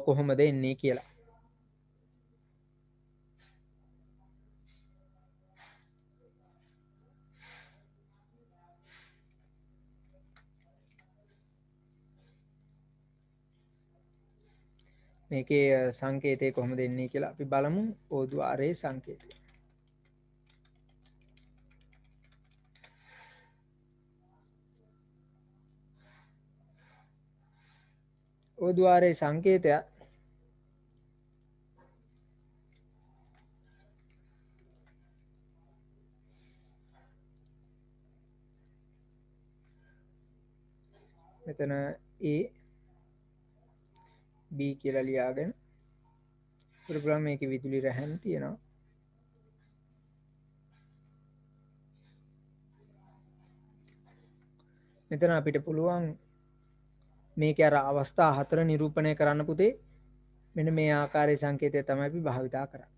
කොහොමද එන්නේ කියලා. මේකේ සංකේතය කොහොමද එන්නේ කියලා අපි බලමු. ඕද්වාරයේ සංකේතය. ඕද්වාරයේ සංකේතය මෙතන A B කියලා ලියාගෙන පුරුපුරම මේකේ විදුලි රැහැන් තියෙනවා. මෙතන අපිට පුළුවන් මේකේ අර අවස්ථා 4 නිරූපණය කරන්න පුතේ. මෙන්න මේ ආකාරයේ සංකේතය තමයි අපි භාවිතා කරන්නේ.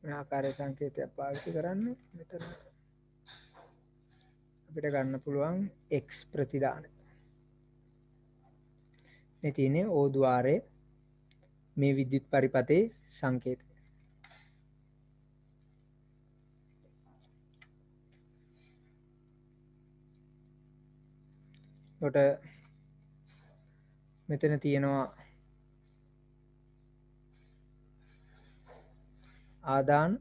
මේ ආකාරයේ සංකේතයක් පාවිච්චි කරන්නේ මෙතන අපිට ගන්න පුළුවන් x ප්‍රතිදාන. මේ තියෙන්නේ ඕද්වාරයේ මේ විද්‍යුත් පරිපතේ සංකේතය. කොට මෙතන තියෙනවා ආදාන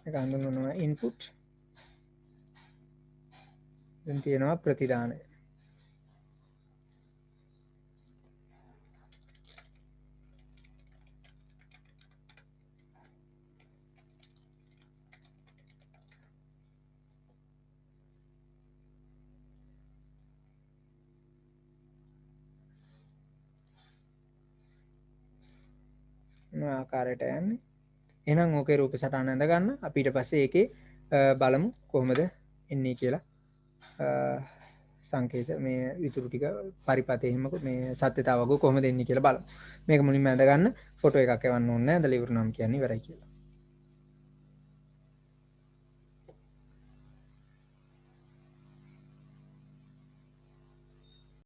එක හඳුන්වනවා ඉන්පුට්. දැන් තියෙනවා ප්‍රතිදානය. මේ ආකාරයට යන්නේ. එහෙනම් ඕකේ රූප සටහන ඇඳ ගන්න. අපි ඊට පස්සේ ඒකේ බලමු කොහොමද එන්නේ කියලා. සංකේත මේ විතුරු ටික පරිපතේ හිම මේ සත්‍යතාවක කොහොමද එන්නේ කියලා බලමු. මේක මුලින්ම ඇඳ ගන්න. ෆොටෝ එකක් එවන්න ඕනේ නැහැ. ඇඳලා ඉවරනම් කියන්නේ ඉවරයි කියලා.